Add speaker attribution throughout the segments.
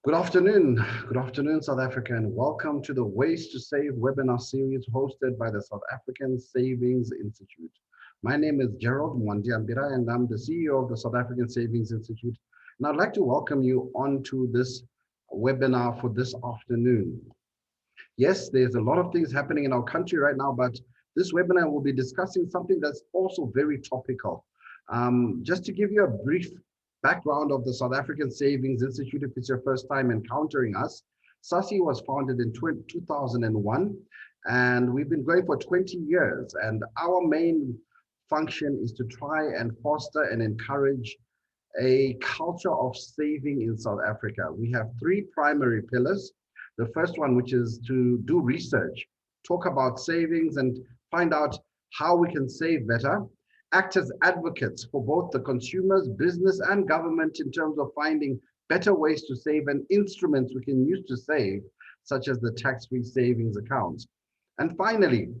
Speaker 1: Good afternoon, South Africa, and welcome to the Ways to Save webinar series hosted by the South African Savings Institute. My name is Gerald Mwandiambira, and I'm the CEO of the South African Savings Institute. And I'd like to welcome you onto this webinar for this afternoon. Yes, there's a lot of things happening in our country right now, but this webinar will be discussing something that's also very topical. Just to give you a brief background of the South African Savings Institute, if it's your first time encountering us, SASI was founded in 2001, and we've been going for 20 years. And our main function is to try and foster and encourage a culture of saving in South Africa. We have three primary pillars. The first one, which is to do research, talk about savings and find out how we can save better, act as advocates for both the consumers, business, and government in terms of finding better ways to save and instruments we can use to save, such as the tax-free savings accounts. And finally,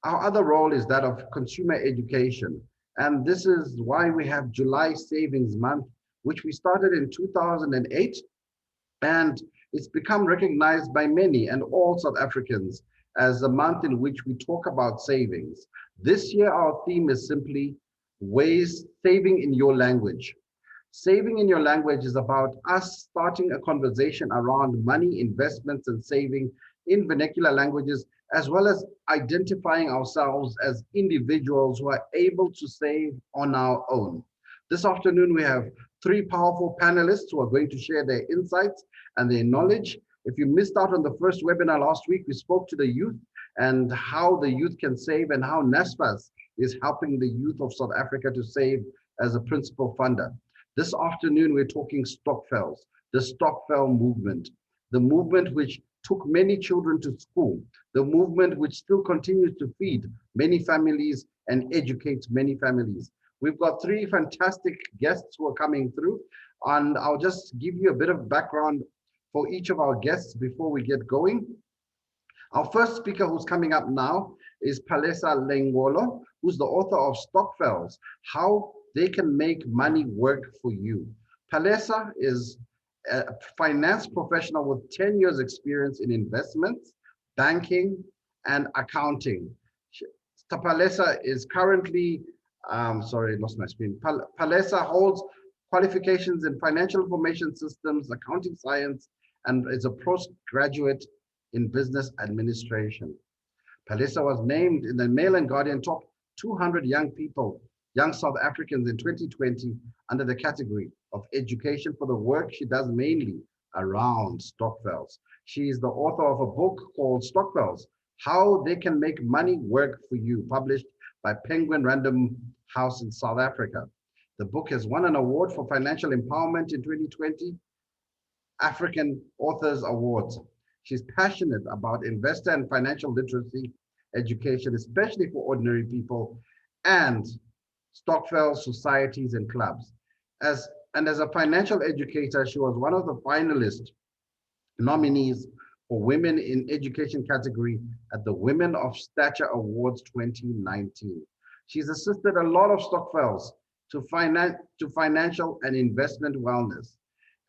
Speaker 1: our other role is that of consumer education. And this is why we have July Savings Month, which we started in 2008. And it's become recognized by many and all South Africans as a month in which we talk about savings. This year, our theme is simply ways saving in your language. Saving in your language is about us starting a conversation around money, investments, and saving in vernacular languages, as well as identifying ourselves as individuals who are able to save on our own. This afternoon, we have three powerful panelists who are going to share their insights and their knowledge. If you missed out on the first webinar last week, we spoke to the youth and how the youth can save and how NSFAS is helping the youth of South Africa to save as a principal funder. This afternoon, we're talking Stokvels, the Stokvel movement, the movement which took many children to school, the movement which still continues to feed many families and educates many families. We've got three fantastic guests who are coming through, and I'll just give you a bit of background for each of our guests before we get going. Our first speaker who's coming up now is Palesa Lengolo, who's the author of Stokvels, How They Can Make Money Work for You. Palesa is a finance professional with 10 years experience in investments, banking, and accounting. Palesa is currently, sorry, I lost my screen. Palesa holds qualifications in financial information systems, accounting science, and is a postgraduate in business administration. Palesa was named in the Mail and Guardian top 200 young South Africans in 2020 under the category of education for the work she does mainly around Stokvels. She is the author of a book called Stokvels, How They Can Make Money Work for You, published by Penguin Random House in South Africa. The book has won an award for financial empowerment in 2020, African Authors Awards. She's passionate about investor and financial literacy education, especially for ordinary people and Stokvel societies and clubs. As a financial educator, she was one of the finalist nominees for Women in Education category at the Women of Stature Awards 2019. She's assisted a lot of Stokvels to financial and investment wellness.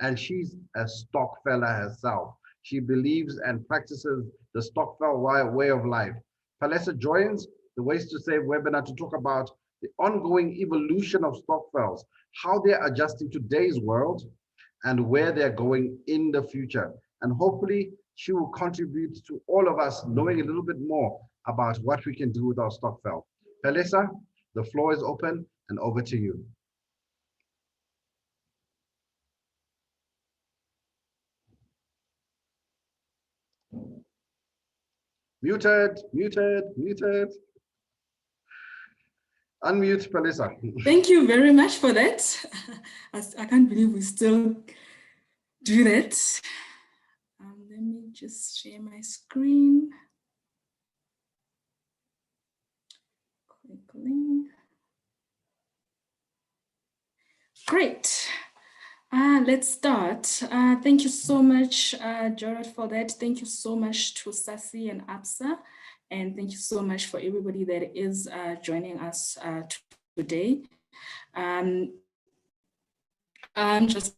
Speaker 1: And she's a Stokfella herself. She believes and practices the Stokvel way of life. Palesa joins the Ways to Save webinar to talk about the ongoing evolution of Stokvels, how they're adjusting to today's world, and where they're going in the future. And hopefully she will contribute to all of us knowing a little bit more about what we can do with our Stokvel. Palesa, the floor is open and over to you. Muted, muted, muted. Unmute, Palesa.
Speaker 2: Thank you very much for that. I can't believe we still do that. Let me just share my screen quickly. Great. Let's start. Thank you so much, Gerard, for that. Thank you so much to Sasi and Absa. And thank you so much for everybody that is joining us today. I'm just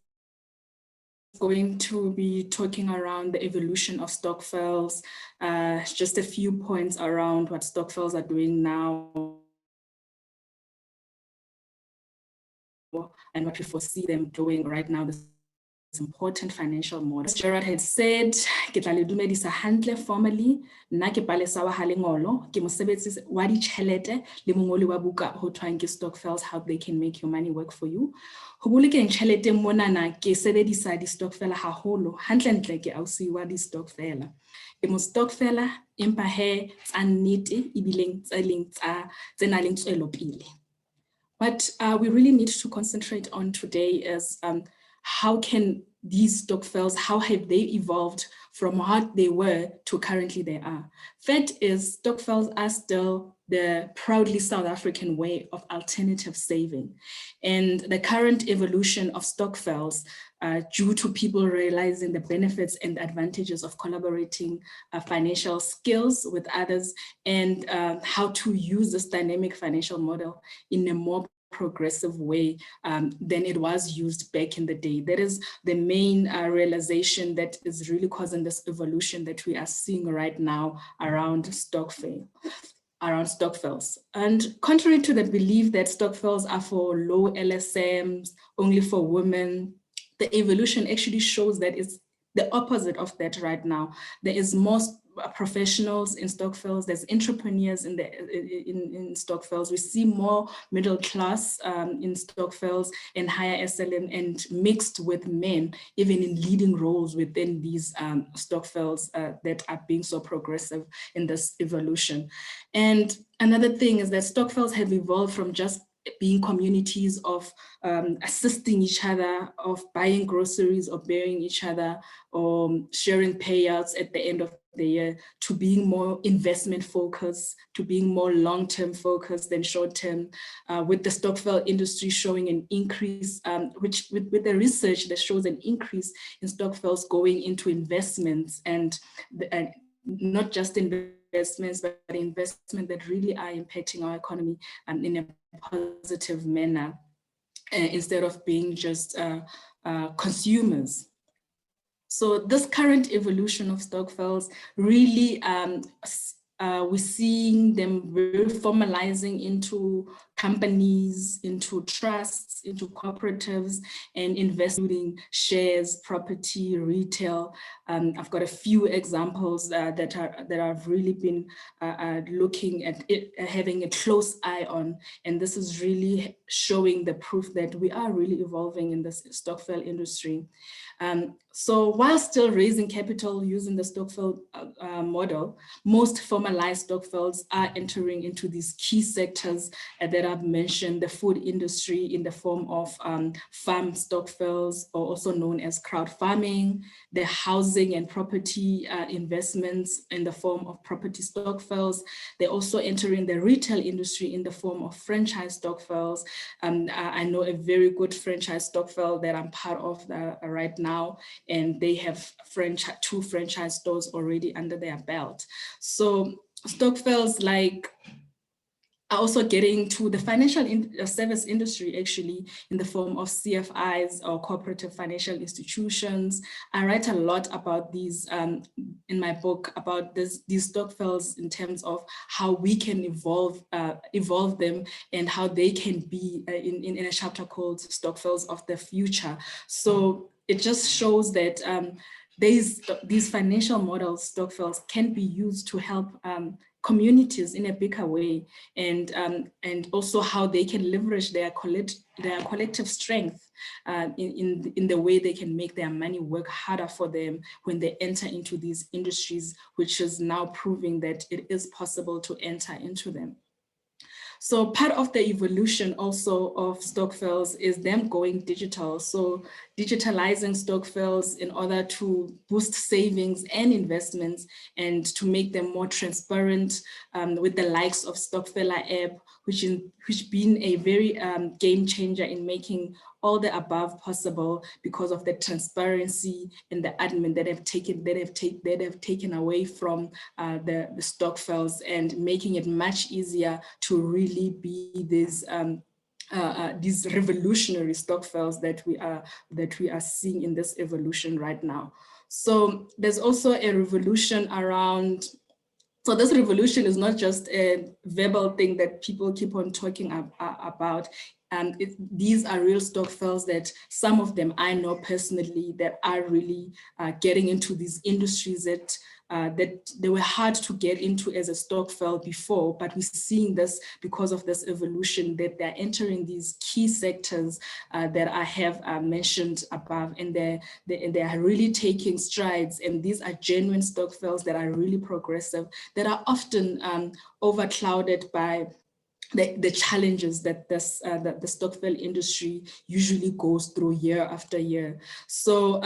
Speaker 2: going to be talking around the evolution of Stokvels, just a few points around what Stokvels are doing now and what we foresee them doing right now, this important financial model. As Gerard had said, ke tla le dumedisa hantle formally, nna ke Palesa wa Lengolo, ke mosebetsi wa ditjhelete le mongoli wa buka ho thwang ke Stokvels, How They Can Make Your Money Work for You. Ho bolokeng tjhelete monana ke sebedisa di Stokfella haholo, hantle ke ausi wa di Stokfella. Ke mo Stokfella empa he tsa nnete ebileng tse nang le tswelopele. What we really need to concentrate on today is how can these Stokvels, how have they evolved from what they were to currently they are. Fact is, Stokvels are still the proudly South African way of alternative saving. And the current evolution of Stokvels, due to people realizing the benefits and advantages of collaborating financial skills with others and how to use this dynamic financial model in a more progressive way than it was used back in the day. That is the main realization that is really causing this evolution that we are seeing right now around Stokvels. And contrary to the belief that Stokvels are for low LSMs, only for women, the evolution actually shows that it's the opposite of that right now. There is more professionals in Stokvels, there's entrepreneurs in Stokvels. We see more middle class in Stokvels and higher SLM and mixed with men, even in leading roles within these Stokvels that are being so progressive in this evolution. And another thing is that Stokvels have evolved from just being communities of assisting each other, of buying groceries or bearing each other, or sharing payouts at the end of the year, to being more investment focused, to being more long-term focused than short-term, with the Stokvel industry showing an increase, with the research that shows an increase in Stokvels going into investments and not just investments, investments, but investments that really are impacting our economy in a positive manner, instead of being just consumers. So this current evolution of Stokvels really, we're seeing them very formalizing into companies, into trusts, into cooperatives, and investing shares, property, retail. I've got a few examples that I've really been looking at it, having a close eye on, and this is really showing the proof that we are really evolving in this Stokvel industry. So while still raising capital using the Stokvel model, most formalized Stokvels are entering into these key sectors that I've mentioned: the food industry in the form of farm Stokvels, or also known as crowd farming, the housing and property investments in the form of property Stokvels. They're also entering the retail industry in the form of franchise Stokvels. I know a very good franchise Stokvel that I'm part of right now, and they have 2 franchise stores already under their belt. So Stokvels are also getting to the financial service industry, actually, in the form of CFIs, or cooperative financial institutions. I write a lot about these in my book, about these Stokvels in terms of how we can evolve them, and how they can be in a chapter called Stokvels of the Future. So it just shows that these financial models, Stokvels, can be used to help communities in a bigger way, and also how they can leverage their collective strength in the way they can make their money work harder for them when they enter into these industries, which is now proving that it is possible to enter into them. So part of the evolution also of Stokvels is them going digital. So digitalizing Stokvels in order to boost savings and investments, and to make them more transparent, with the likes of Stokfella app, which been a very game changer in making all the above possible, because of the transparency and the admin that have taken away from the Stokvels, and making it much easier to really be these revolutionary Stokvels that we are seeing in this evolution right now. So there's also a revolution around. So this revolution is not just a verbal thing that people keep on talking about. These are real Stokvels that some of them I know personally, that are really getting into these industries that they were hard to get into as a Stokvel before, but we're seeing this because of this evolution, that they're entering these key sectors that I have mentioned above, and they are really taking strides. And these are genuine Stokvels that are really progressive, that are often overclouded by the challenges that that the Stokvel industry usually goes through year after year. So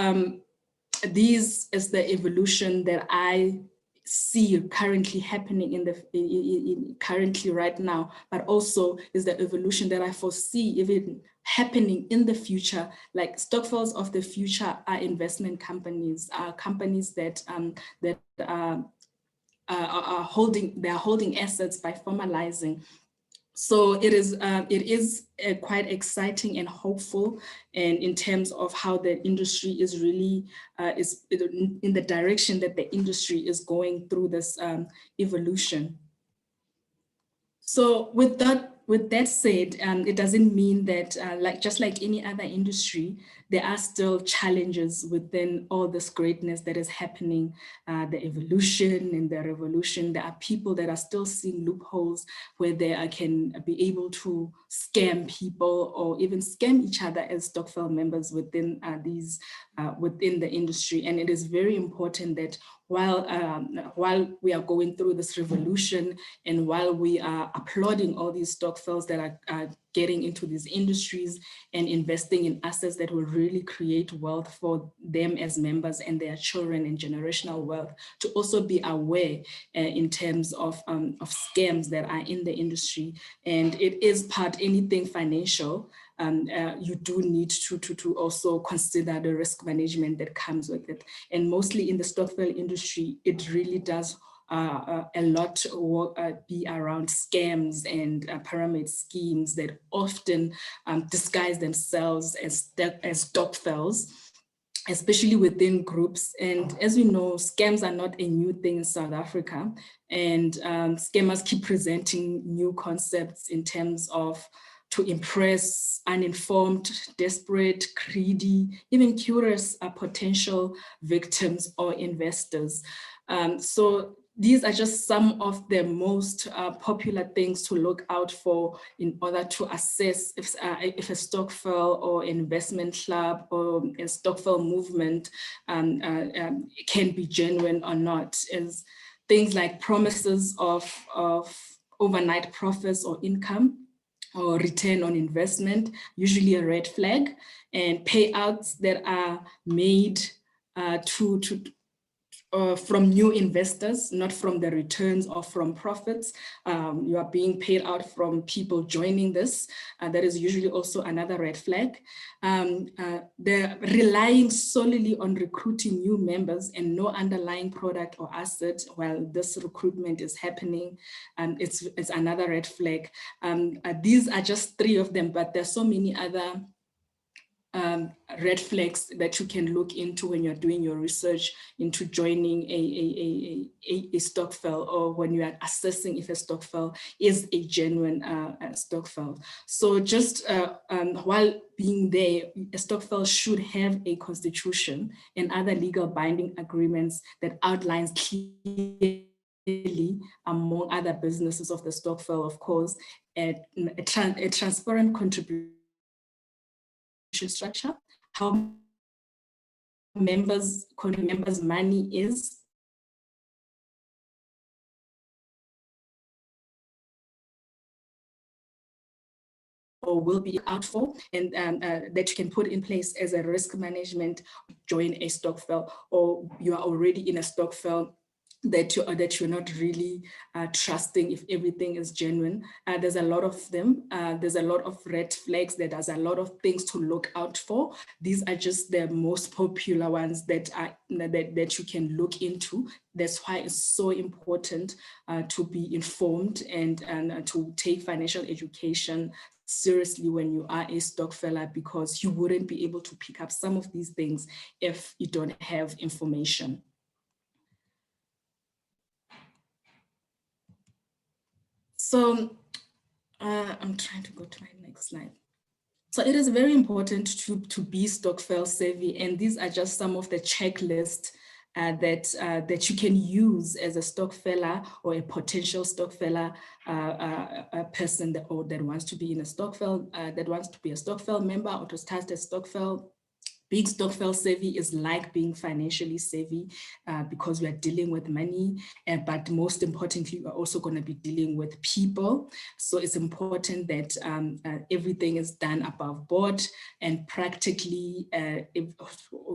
Speaker 2: these is the evolution that I see currently happening currently right now, but also is the evolution that I foresee even happening in the future. Like Stokvels of the future are investment companies, are companies that are holding assets by formalizing. So it is quite exciting and hopeful, and in terms of how the industry is really is in the direction that the industry is going through this evolution. So with that said, it doesn't mean that just like any other industry, there are still challenges within all this greatness that is happening, the evolution and the revolution. There are people that are still seeing loopholes where they can be able to scam people, or even scam each other as Stokvel members within within the industry. And it is very important that while we are going through this revolution, and while we are applauding all these Stokvels that are getting into these industries and investing in assets that will really create wealth for them as members and their children, and generational wealth, to also be aware in terms of scams that are in the industry. And it is anything financial, you do need to also consider the risk management that comes with it. And mostly in the Stokvel industry, it really does a lot will be around scams and pyramid schemes that often disguise themselves as Stokvels, especially within groups. And as we know, scams are not a new thing in South Africa. And scammers keep presenting new concepts in terms of to impress uninformed, desperate, greedy, even curious potential victims or investors. So these are just some of the most popular things to look out for in order to assess if a Stokvel or investment club or a Stokvel movement can be genuine or not. Is things like promises of overnight profits or income, or return on investment, usually a red flag, and payouts that are made from new investors, not from the returns or from profits. You are being paid out from people joining this. That is usually also another red flag. They're relying solely on recruiting new members and no underlying product or asset while this recruitment is happening. It's another red flag. These are just 3 of them, but there's so many other red flags that you can look into when you're doing your research into joining a Stokvel, or when you are assessing if a Stokvel is a genuine Stokvel. So just while being there, a Stokvel should have a constitution and other legal binding agreements that outlines clearly, among other businesses of the Stokvel, of course, a transparent contribution structure, how members' money is or will be out for, and that you can put in place as a risk management, join a Stokvel, or you are already in a Stokvel that you're not really trusting if everything is genuine. There's a lot of them. There's a lot of red flags. There's a lot of things to look out for. These are just the most popular ones that you can look into. That's why it's so important to be informed and to take financial education seriously when you are a Stokfella, because you wouldn't be able to pick up some of these things if you don't have information. So I'm trying to go to my next slide. So it is very important to be Stokvel savvy, and these are just some of the checklists that you can use as a Stokfella or a potential Stokfella person that wants to be in a Stokvel, that wants to be a Stokvel member or to start a Stokvel. Being Stokvel savvy is like being financially savvy because we are dealing with money, but most importantly, we're also going to be dealing with people. So it's important that everything is done above board and practically,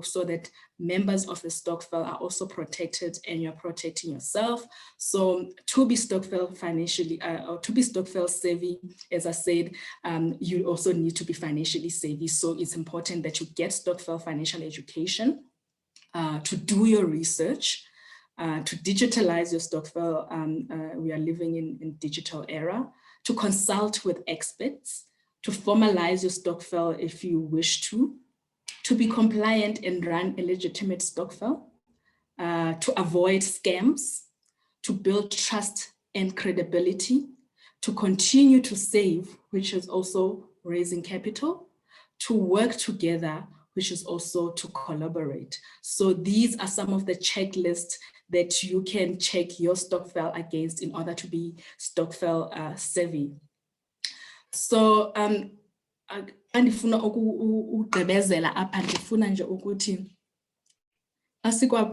Speaker 2: so that members of the Stokvel are also protected and you're protecting yourself. So to be Stokvel financially, or to be Stokvel savvy, as I said, you also need to be financially savvy. So it's important that you get Stokvel financial education, to do your research, to digitalize your Stokvel. We are living in digital era, to consult with experts, to formalize your Stokvel if you wish to be compliant and run a legitimate Stokvel, to avoid scams, to build trust and credibility, to continue to save, which is also raising capital, to work together, which is also to collaborate. So these are some of the checklists that you can check your Stokvel against in order to be Stokvel savvy. So andifuna ukugqibezela apha, ndifuna nje ukuthi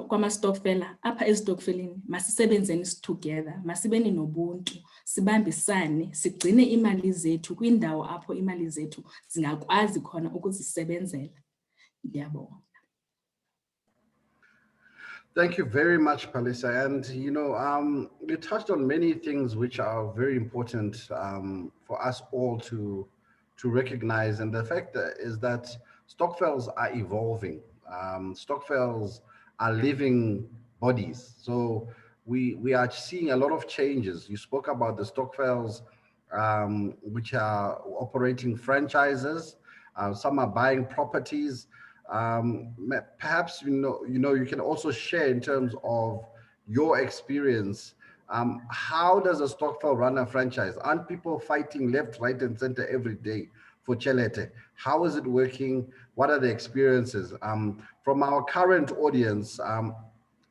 Speaker 2: kwama-Stokfella apha ezitokfeleni masisebenzeni together, masibeni nobuntu, sibambisane, sigcine imali zethu kwindawo apho imali zethu zingakwazi khona ukuzisebenzela. Ndiyabonga.
Speaker 1: Thank you very much, Palesa. And you touched on many things which are very important for us all to recognize. And the fact is that Stokvels are evolving. Stokvels are living bodies. So we are seeing a lot of changes. You spoke about the Stokvels, which are operating franchises. Some are buying properties. Perhaps you can also share in terms of your experience. How does a Stokvel run a franchise? Aren't people fighting left, right, and center every day for Chelete? How is it working? What are the experiences? From our current audience,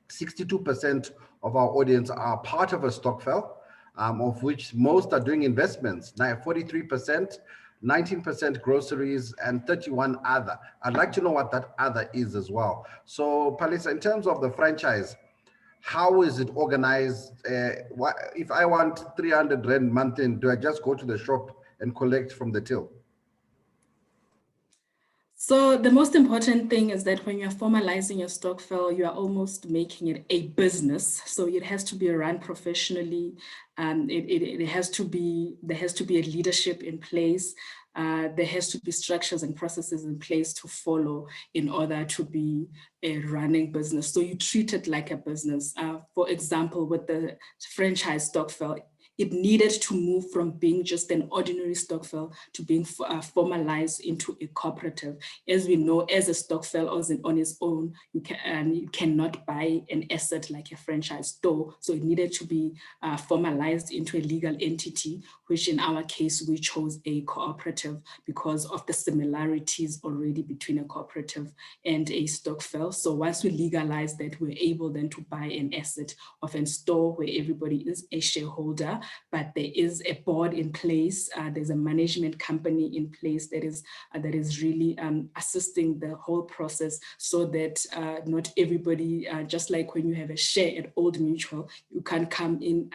Speaker 1: 62% of our audience are part of a Stokvel, of which most are doing investments. Now, 43%, 19% groceries, and 31 other. I'd like to know what that other is as well. So, Palesa, in terms of the franchise, how is it organized? If I want 300 Rand monthly, do I just go to the shop and collect from the till?
Speaker 2: So the most important thing is that when you're formalizing your Stokvel, you are almost making it a business. So it has to be run professionally. There has to be a leadership in place. There has to be structures and processes in place to follow in order to be a running business. So you treat it like a business. For example, with the franchise Stokvel, it needed to move from being just an ordinary Stokvel to being formalized into a cooperative. As we know, as a Stokvel on its own, you cannot buy an asset like a franchise store. So it needed to be formalized into a legal entity, which in our case, we chose a cooperative because of the similarities already between a cooperative and a Stokvel. So once we legalize that, we're able then to buy an asset of a store where everybody is a shareholder, but there is a board in place. There's a management company in place that is really assisting the whole process, so that not everybody, just like when you have a share at Old Mutual, you can't come in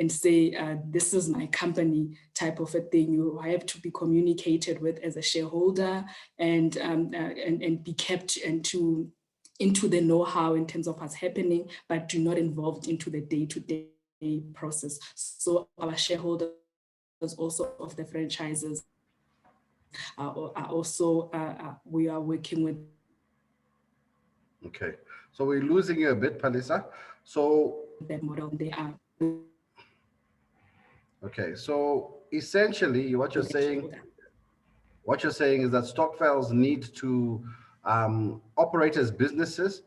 Speaker 2: and say, this is my company type of a thing. You have to be communicated with as a shareholder and be kept into the know-how in terms of what's happening, but do not involved into the day-to-day process. So our shareholders also of the franchises are also, we are working with.
Speaker 1: Okay, so we're losing you a bit, Palesa. So
Speaker 2: that model, they are.
Speaker 1: Okay, so essentially what you're saying is that Stokvels need to operate as businesses.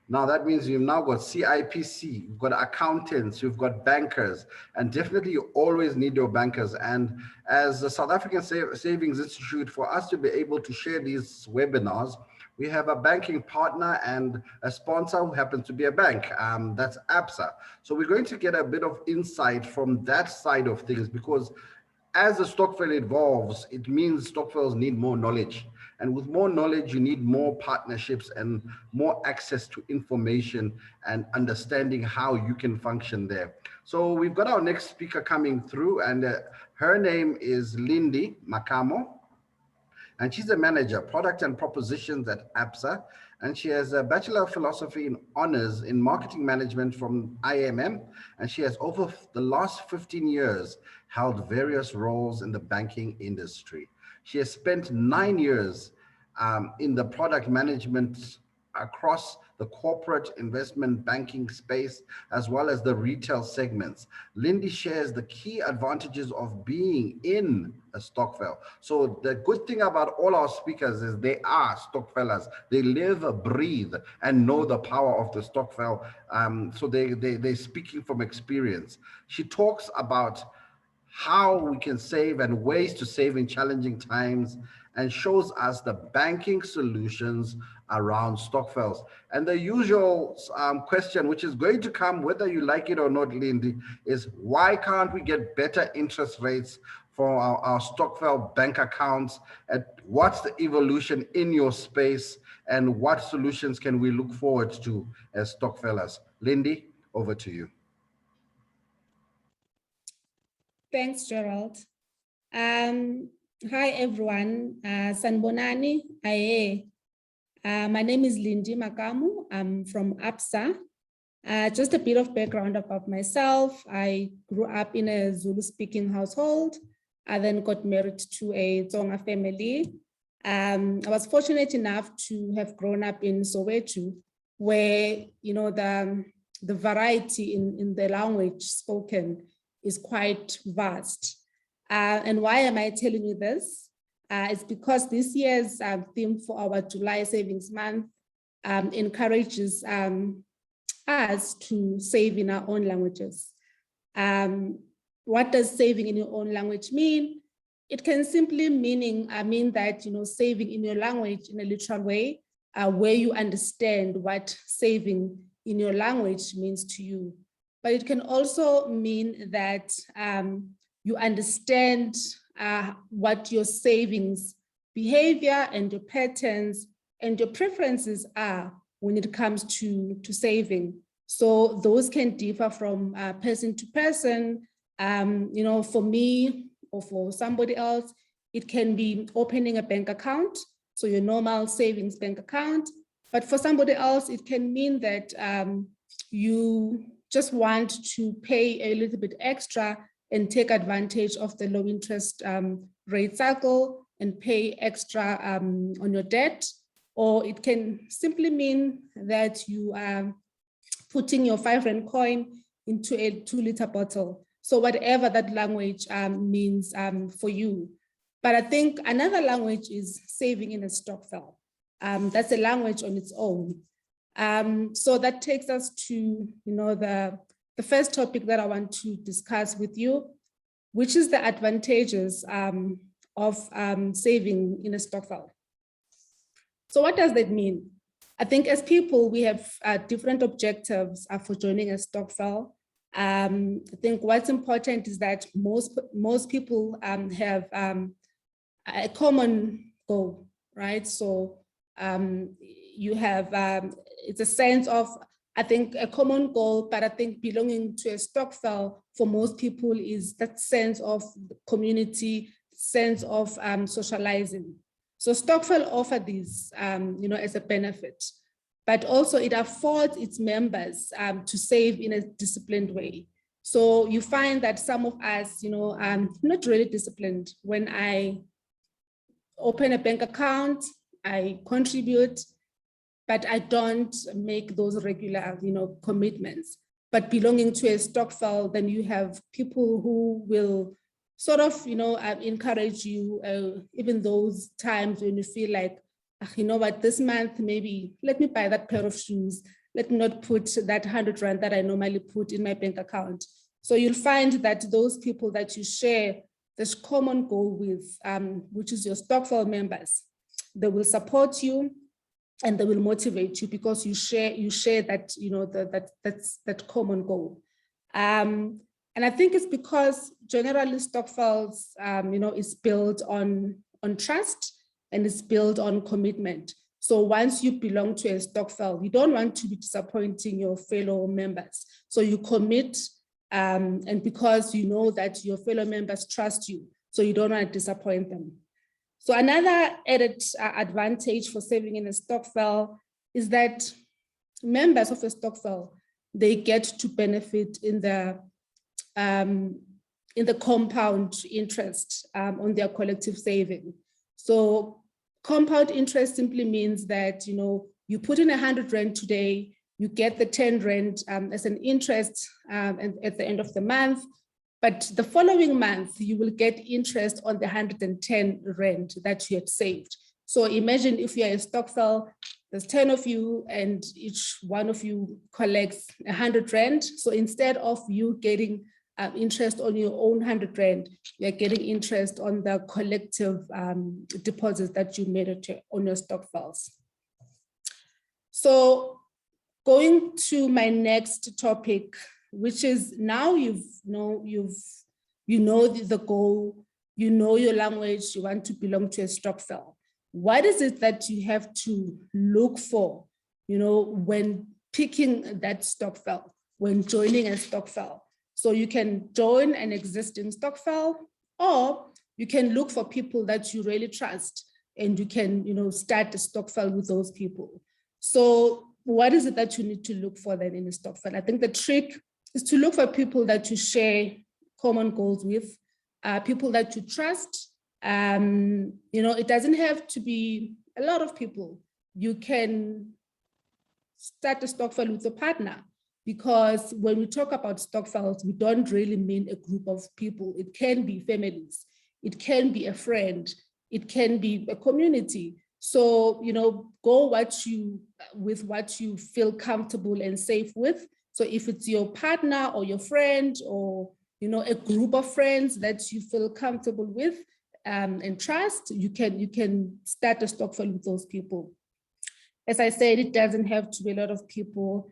Speaker 1: Now that means you've now got CIPC, you've got accountants, you've got bankers, and definitely you always need your bankers. And as the South African Savings Institute, for us to be able to share these webinars, we have a banking partner and a sponsor who happens to be a bank. That's Absa. So we're going to get a bit of insight from that side of things, because as the Stokvel evolves, it means Stokvels need more knowledge. And with more knowledge, you need more partnerships and more access to information and understanding how you can function there. So we've got our next speaker coming through, and her name is Lindi Makamo. And she's a manager, product and propositions at Absa. And she has a Bachelor of Philosophy in Honors in Marketing Management from IMM. And she has, over the last 15 years, held various roles in the banking industry. She has spent 9 years in the product management across the corporate investment banking space, as well as the retail segments. Lindi shares the key advantages of being in a Stokvel. So the good thing about all our speakers is they are Stokfellas. They live, breathe, and know the power of the Stokvel. So they're speaking from experience. She talks about how we can save and ways to save in challenging times, and shows us the banking solutions around Stokvels. And the usual question, which is going to come whether you like it or not, Lindi, is why can't we get better interest rates for our Stokvel bank accounts? And what's the evolution in your space, and what solutions can we look forward to as Stokfellas? Lindi, over to you.
Speaker 3: Thanks, Gerald. Hi, everyone. Sanbonani, aye. My name is Lindi Makamo. I'm from Absa. Just a bit of background about myself. I grew up in a Zulu-speaking household. I then got married to a Tsonga family. I was fortunate enough to have grown up in Soweto, where the the variety in the language spoken is quite vast. And why am I telling you this? It's because this year's theme for our July Savings Month encourages us to save in our own languages. What does saving in your own language mean? It can simply mean that, saving in your language in a literal way, where you understand what saving in your language means to you. But it can also mean that you understand what your savings behavior and your patterns and your preferences are when it comes to saving. So those can differ from person to person. For me or for somebody else, it can be opening a bank account, so your normal savings bank account. But for somebody else, it can mean that you just want to pay a little bit extra and take advantage of the low interest rate cycle and pay extra on your debt. Or it can simply mean that you are putting your 5 Rand coin into a 2-liter bottle. So whatever that language means for you. But I think another language is saving in a Stokvel. That's a language on its own. So that takes us to the first topic that I want to discuss with you, which is the advantages of saving in a Stokvel. So what does that mean? I think as people, we have different objectives for joining a Stokvel. I think what's important is that most people have a common goal, right? So you have, it's a sense of, I think, a common goal, but I think belonging to a Stokvel for most people is that sense of community, sense of socializing. So Stokvel offer these, as a benefit, but also it affords its members to save in a disciplined way. So you find that some of us, are not really disciplined. When I open a bank account, I contribute, but I don't make those regular, commitments. But belonging to a Stokvel, then you have people who will sort of, encourage you, even those times when you feel like, you know what, this month, maybe let me buy that pair of shoes. Let me not put that 100 Rand that I normally put in my bank account. So you'll find that those people that you share this common goal with, which is your Stokvel members, they will support you and they will motivate you because you share that, that common goal. And I think it's because generally Stokvels, is built on trust and it's built on commitment. So once you belong to a Stokvel, you don't want to be disappointing your fellow members. So you commit, and because you know that your fellow members trust you, so you don't want to disappoint them. So another added advantage for saving in a Stokvel is that members of a Stokvel, they get to benefit in the compound interest on their collective saving. So compound interest simply means that, you put in 100 Rand today, you get the 10 Rand as an interest at the end of the month, but the following month, you will get interest on the 110 Rand that you had saved. So imagine if you're a Stokvel, there's 10 of you and each one of you collects 100 Rand. So instead of you getting interest on your own 100 Rand, you're getting interest on the collective deposits that you made on your Stokvels. So going to my next topic, which is now you know the goal, you know your language, you want to belong to a Stokvel. What is it that you have to look for, when picking that Stokvel, when joining a Stokvel? So you can join an existing Stokvel, or you can look for people that you really trust, and you can, start a Stokvel with those people. So what is it that you need to look for then in a Stokvel? I think the trick is to look for people that you share common goals with, people that you trust. It doesn't have to be a lot of people. You can start a Stokvel with a partner. because when we talk about Stokvels, we don't really mean a group of people. It can be families, it can be a friend, it can be a community. So, go with what you feel comfortable and safe with. So if it's your partner or your friend or, a group of friends that you feel comfortable with and trust, you can start a Stokvel with those people. As I said, it doesn't have to be a lot of people.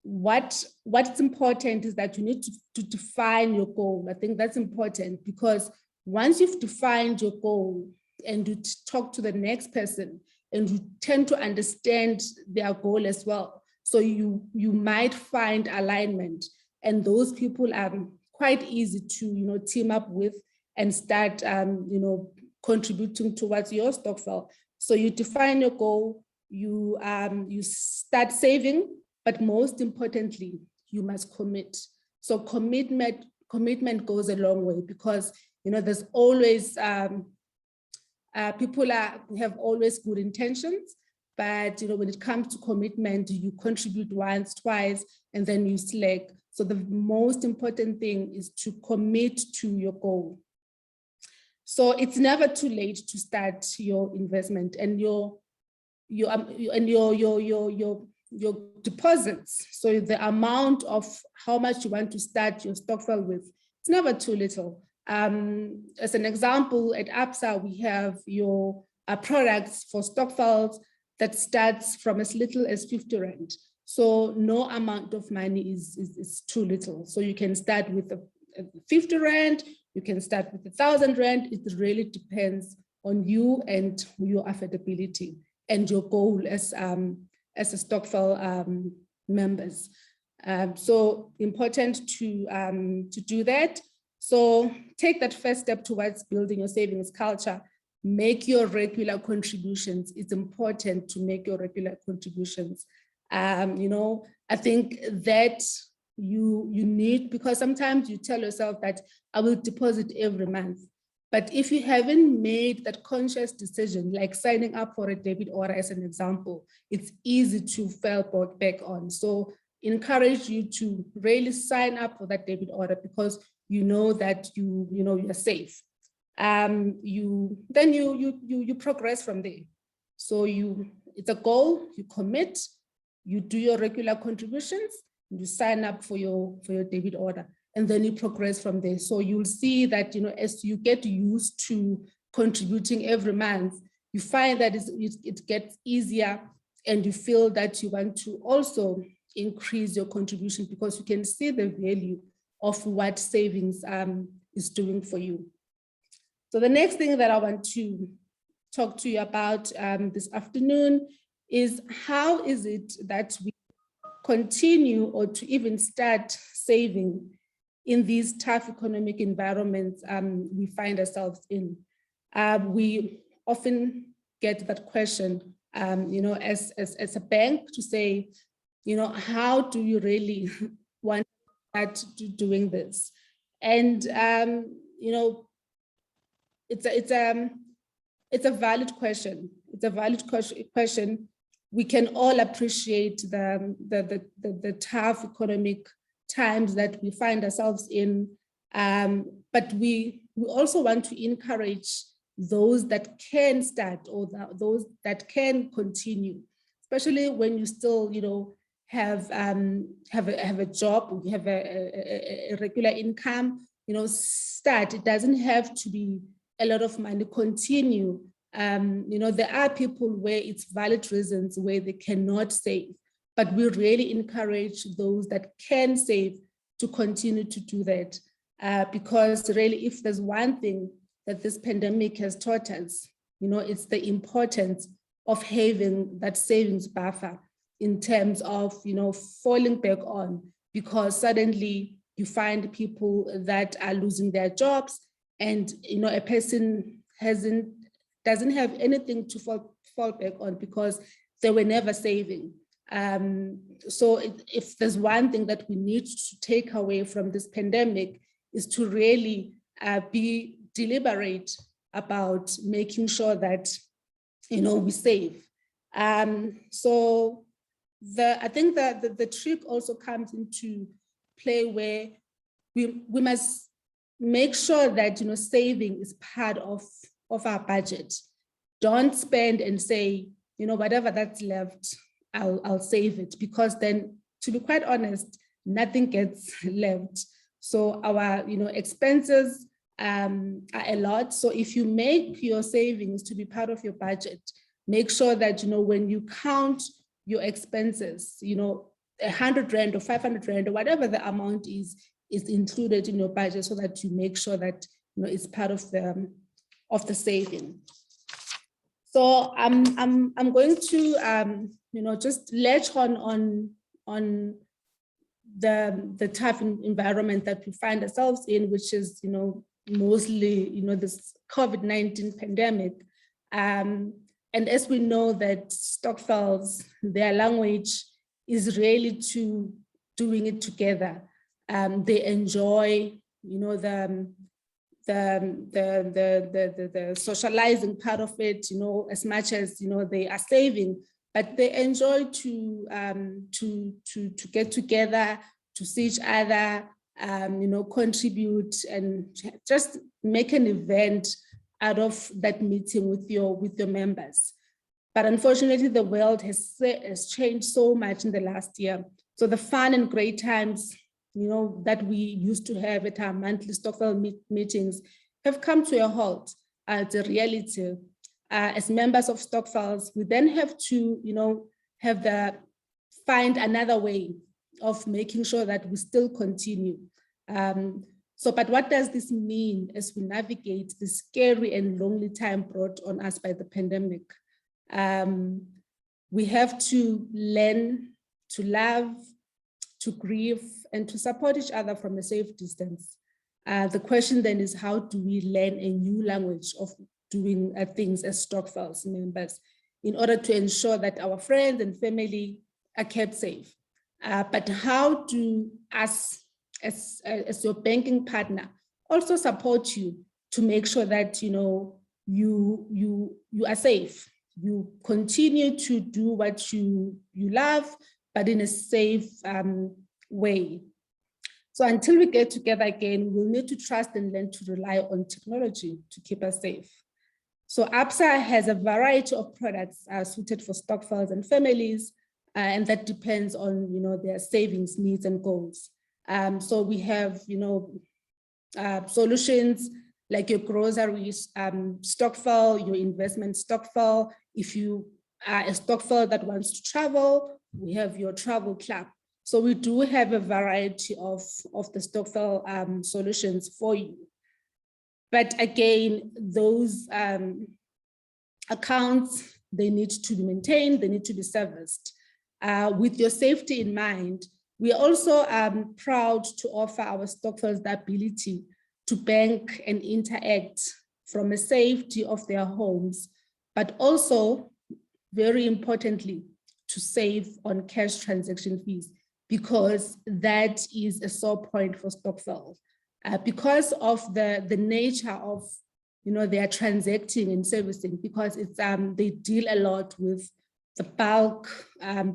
Speaker 3: What's important is that you need to define your goal. I think that's important, because once you've defined your goal and you talk to the next person and you tend to understand their goal as well, so you might find alignment, and those people are quite easy to team up with and start contributing towards your Stokvel. So you define your goal, you start saving, but most importantly, you must commit. So commitment goes a long way, because there's always people have always good intentions, but when it comes to commitment, you contribute once, twice, and then you slack. So the most important thing is to commit to your goal. So it's never too late to start your investment, and your deposits. So the amount of how much you want to start your Stokvel with, it's never too little. As an example, at Absa, we have your products for Stokvels that starts from as little as 50 Rand. So no amount of money is too little. So you can start with a 50 Rand, you can start with 1,000 Rand. It really depends on you and your affordability and your goal as a Stokvel members. So important to do that. So take that first step towards building your savings culture. Make your regular contributions. It's important to make your regular contributions. I think that you need, because sometimes you tell yourself that I will deposit every month. But if you haven't made that conscious decision, like signing up for a debit order as an example, it's easy to fall back on. So encourage you to really sign up for that debit order, because you know that you're safe. You progress from there. So it's a goal, you commit, you do your regular contributions, you sign up for your debit order, and then you progress from there. So you'll see that as you get used to contributing every month, you find that it gets easier, and you feel that you want to also increase your contribution, because you can see the value of what savings is doing for you. So the next thing that I want to talk to you about this afternoon is, how is it that we continue or to even start saving in these tough economic environments we find ourselves in? We often get that question, as a bank, to say, how do you really want to start doing this? And it's a valid question. It's a valid question. We can all appreciate the tough economic times that we find ourselves in, but we also want to encourage those that can start, or those that can continue, especially when you still, have a job, you have a regular income. Start. It doesn't have to be a lot of money. Continue. There are people where it's valid reasons where they cannot save, but we really encourage those that can save to continue to do that, because really, if there's one thing that this pandemic has taught us, it's the importance of having that savings buffer in terms of, falling back on, because suddenly you find people that are losing their jobs, and, a person doesn't have anything to fall back on because they were never saving. So if there's one thing that we need to take away from this pandemic, is to really be deliberate about making sure that, we save. So I think that the trick also comes into play where we must make sure that, you know, saving is part of our budget. Don't spend and say, you know, whatever that's left, I'll save it, because then, to be quite honest, nothing gets left. So our, you know, expenses are a lot. So if you make your savings to be part of your budget, make sure that, you know, when you count your expenses, you know, 100 Rand or 500 Rand or whatever the amount is included in your budget, so that you make sure that, you know, it's part of the saving. So I'm going to you know, just latch on the tough environment that we find ourselves in, which is, you know, mostly, you know, this COVID-19 pandemic. And as we know that Stokvels, their language is really to doing it together. They enjoy, you know, the socializing part of it, you know, as much as, you know, they are saving, but they enjoy to get together, to see each other, you know, contribute and just make an event out of that meeting with your members. But unfortunately, the world has changed so much in the last year. So the fun and great times, you know, that we used to have at our monthly Stokvel meetings have come to a halt. It's a reality. As members of Stokvels, we then have to, you know, find another way of making sure that we still continue. But what does this mean as we navigate the scary and lonely time brought on us by the pandemic? We have to learn to love, to grieve, and to support each other from a safe distance. The question then is, how do we learn a new language of doing things as Stokvels members in order to ensure that our friends and family are kept safe? But how do us, as your banking partner, also support you to make sure that, you know, you are safe, you continue to do what you love, but in a safe way. So until we get together again, we'll need to trust and learn to rely on technology to keep us safe. So Absa has a variety of products suited for Stokvels and families, and that depends on, you know, their savings needs and goals. So we have, you know, solutions like your groceries Stokvel, your investment Stokvel. If you are a Stokvel that wants to travel, we have your travel club. So we do have a variety of the Stokvel solutions for you. But again, those accounts, they need to be maintained, they need to be serviced. With your safety in mind, we are also proud to offer our Stokvels the ability to bank and interact from a safety of their homes, but also, very importantly, to save on cash transaction fees, because that is a sore point for Stokvel. Because of the nature of, you know, they are transacting and servicing, because it's they deal a lot with the bulk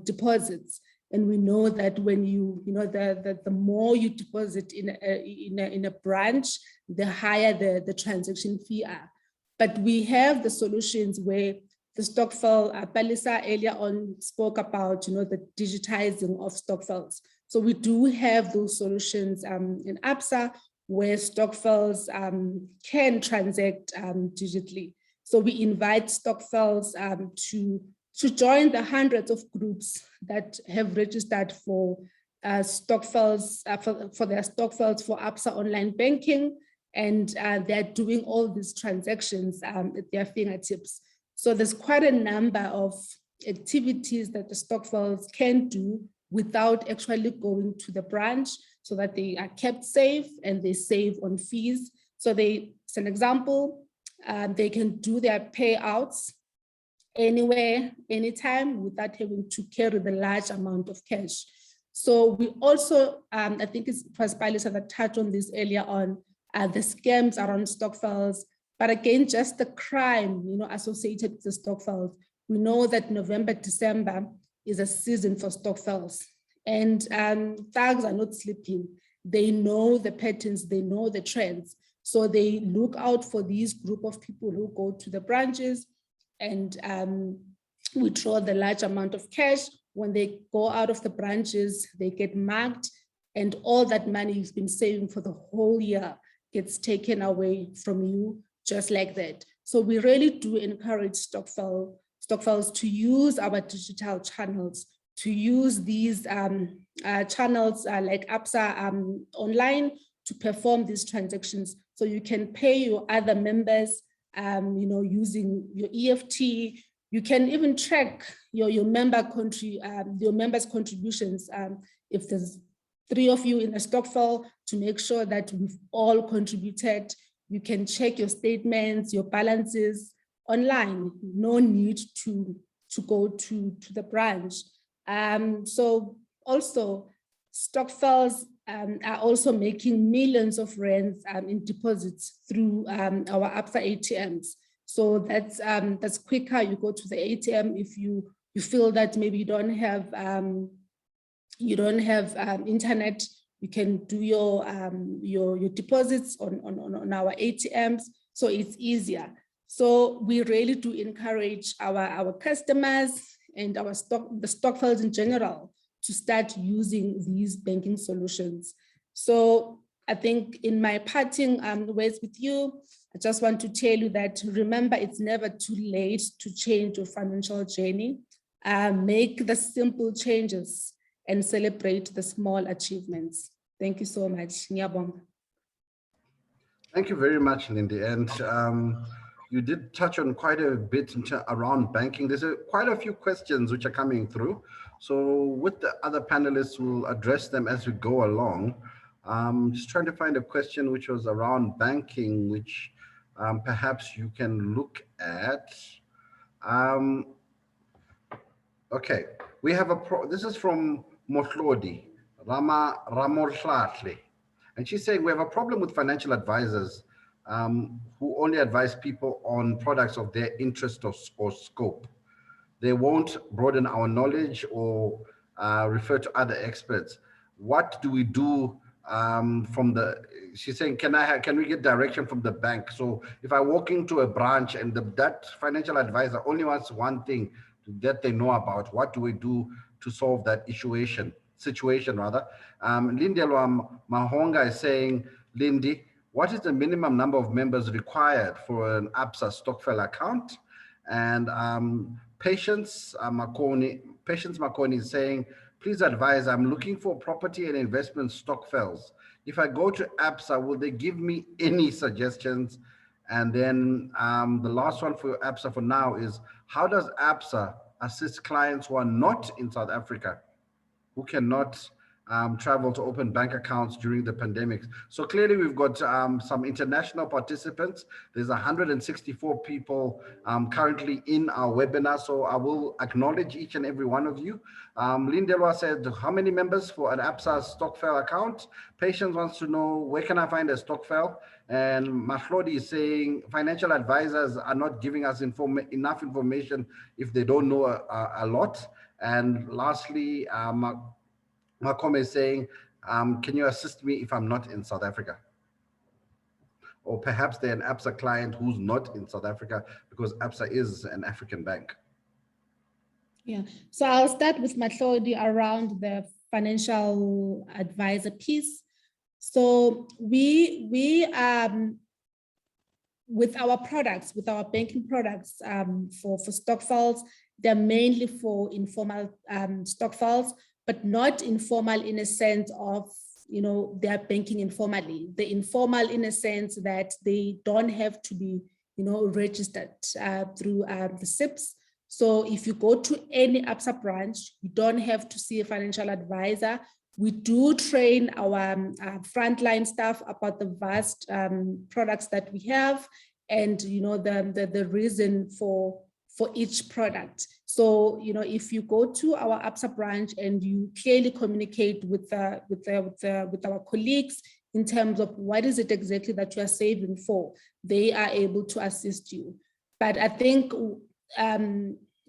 Speaker 3: deposits. And we know that when you know, the more you deposit in a branch, the higher the transaction fee are. But we have the solutions where the Stokvel, Palesa earlier on spoke about, you know, the digitizing of Stokvels. So we do have those solutions in Absa where Stokvels can transact digitally. So we invite Stokvels to join the hundreds of groups that have registered for Stokvels, for their Stokvels for Absa online banking, and they're doing all these transactions at their fingertips. So there's quite a number of activities that the Stokvels can do without actually going to the branch, so that they are kept safe and they save on fees. So as an example, they can do their payouts anywhere, anytime, without having to carry the large amount of cash. So we also, I think it was Palesa that touched on this earlier on, the scams around Stokvels, but again, just the crime, you know, associated with the Stokvels. We know that November, December is a season for Stokvels. And thugs are not sleeping. They know the patterns, they know the trends. So they look out for these group of people who go to the branches and withdraw the large amount of cash. When they go out of the branches, they get marked, and all that money you've been saving for the whole year gets taken away from you just like that. So we really do encourage Stokvels to use our digital channels, to use these channels like Absa online to perform these transactions. So you can pay your other members, using your EFT. You can even track your members' contributions. If there's 3 of you in a Stokvel, to make sure that we've all contributed. You can check your statements, your balances online. No need to go to the branch. So also, Stokvels are also making millions of rands in deposits through our Absa ATMs. So that's quicker. You go to the ATM if you feel that maybe you don't have internet. You can do your deposits on our ATMs. So it's easier. So we really do encourage our customers and the Stokvels in general to start using these banking solutions. So I think in my parting words with you, I just want to tell you that remember, it's never too late to change your financial journey. Make the simple changes and celebrate the small achievements. Thank you so much. Ngiyabonga.
Speaker 1: Thank you very much, Lindi. And you did touch on quite a bit around banking. There's quite a few questions which are coming through. So with the other panelists, we'll address them as we go along. Just trying to find a question which was around banking, which perhaps you can look at. Okay, we have this is from Moloi, Ramolhlahle. And she's saying we have a problem with financial advisors who only advise people on products of their interest or scope. They won't broaden our knowledge or refer to other experts. What do we do she's saying, can we get direction from the bank? So if I walk into a branch and that financial advisor only wants one thing that they know about, what do we do to solve that situation rather? Lindi Mahonga is saying, Lindi, what is the minimum number of members required for an Absa Stokfella account? And Patience Makoni is saying, please advise, I'm looking for property and investment Stokvels. If I go to Absa, will they give me any suggestions? And then the last one for Absa for now is, how does Absa assist clients who are not in South Africa, who cannot travel to open bank accounts during the pandemic? So clearly we've got some international participants. There's 164 people currently in our webinar. So I will acknowledge each and every one of you. Lindelwa said, how many members for an Absa Stokvel account? Patience wants to know, where can I find a Stokvel? And Mahlodi is saying, financial advisors are not giving us enough information if they don't know a lot. And lastly, Makamo is saying, can you assist me if I'm not in South Africa? Or perhaps they're an Absa client who's not in South Africa, because Absa is an African bank.
Speaker 3: Yeah, so I'll start with Mahlodi around the financial advisor piece. So we with our products, with our banking products for Stokvels, they're mainly for informal Stokvels, but not informal in a sense of, they're banking informally. They're informal in a sense that they don't have to be, registered through the SIPs. So if you go to any Absa branch, you don't have to see a financial advisor. We do train our frontline staff about the vast products that we have, and the reason for each product. So if you go to our Absa branch and you clearly communicate with our colleagues in terms of what is it exactly that you are saving for, they are able to assist you. But I think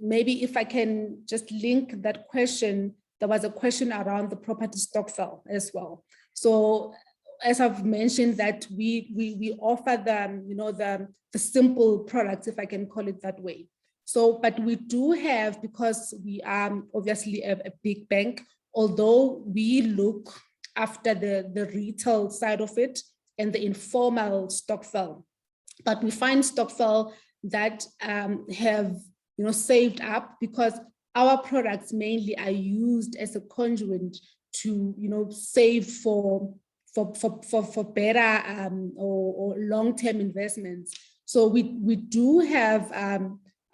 Speaker 3: maybe if I can just link that question, there was a question around the property Stokvel as well. So as I've mentioned that we offer them, the simple products, if I can call it that way. So, but we do have, because we are obviously a big bank, although we look after the retail side of it and the informal Stokvel, but we find Stokvel that have saved up, because our products mainly are used as a conduit to save for better or long-term investments. So we do have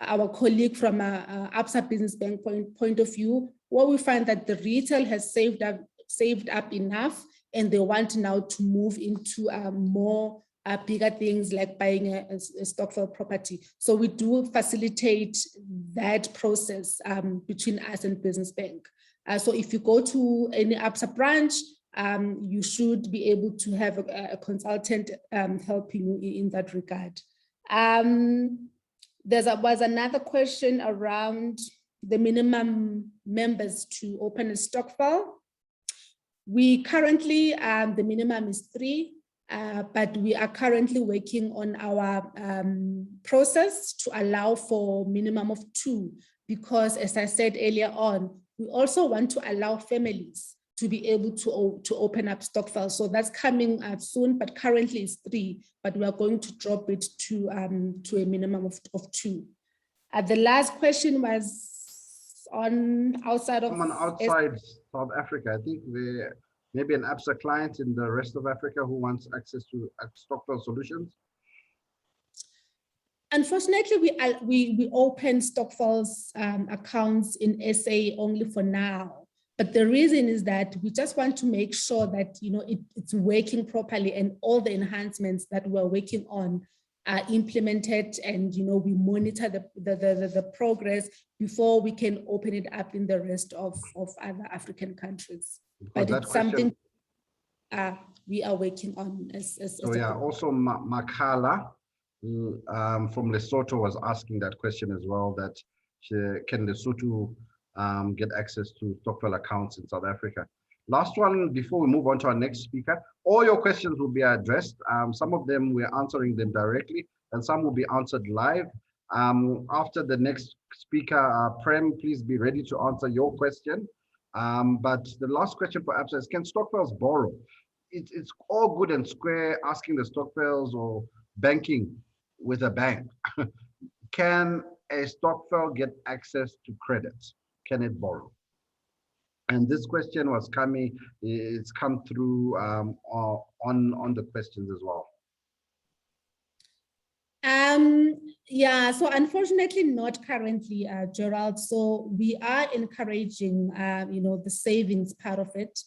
Speaker 3: our colleague from a Absa Business Bank point of view, where we find that the retail has saved up enough, and they want now to move into more bigger things like buying a Stokvel property. So we do facilitate that process between us and Business Bank. So if you go to any Absa branch, you should be able to have a consultant helping you in that regard. There was another question around the minimum members to open a Stokvel. We currently, the minimum is 3. But we are currently working on our process to allow for minimum of 2, because as I said earlier on, we also want to allow families to be able to open up Stokvel. So that's coming soon, but currently it's 3, but we are going to drop it to a minimum of 2. The last question was on outside of—
Speaker 1: Someone outside South Africa. I think maybe an Absa client in the rest of Africa who wants access to Stokvel solutions?
Speaker 3: Unfortunately, we open Stokvels accounts in SA only for now. But the reason is that we just want to make sure that it's working properly, and all the enhancements that we're working on are implemented, and we monitor the progress before we can open it up in the rest of other African countries. But it's something we are working on
Speaker 1: so yeah, also Makala from Lesotho was asking that question as well, that can Lesotho get access to Stokvel accounts in South Africa? Last one before we move on to our next speaker. All your questions will be addressed. Some of them we're answering them directly, and some will be answered live. After the next speaker, Prem, please be ready to answer your question. But the last question for Absa is, can Stokvels borrow? It's all good and square asking the Stokvels or banking with a bank. Can a Stokvel get access to credit? Can it borrow? And this question was coming, it's come through on the questions as well.
Speaker 3: Yeah, so unfortunately not currently, Gerald. So we are encouraging, the savings part of it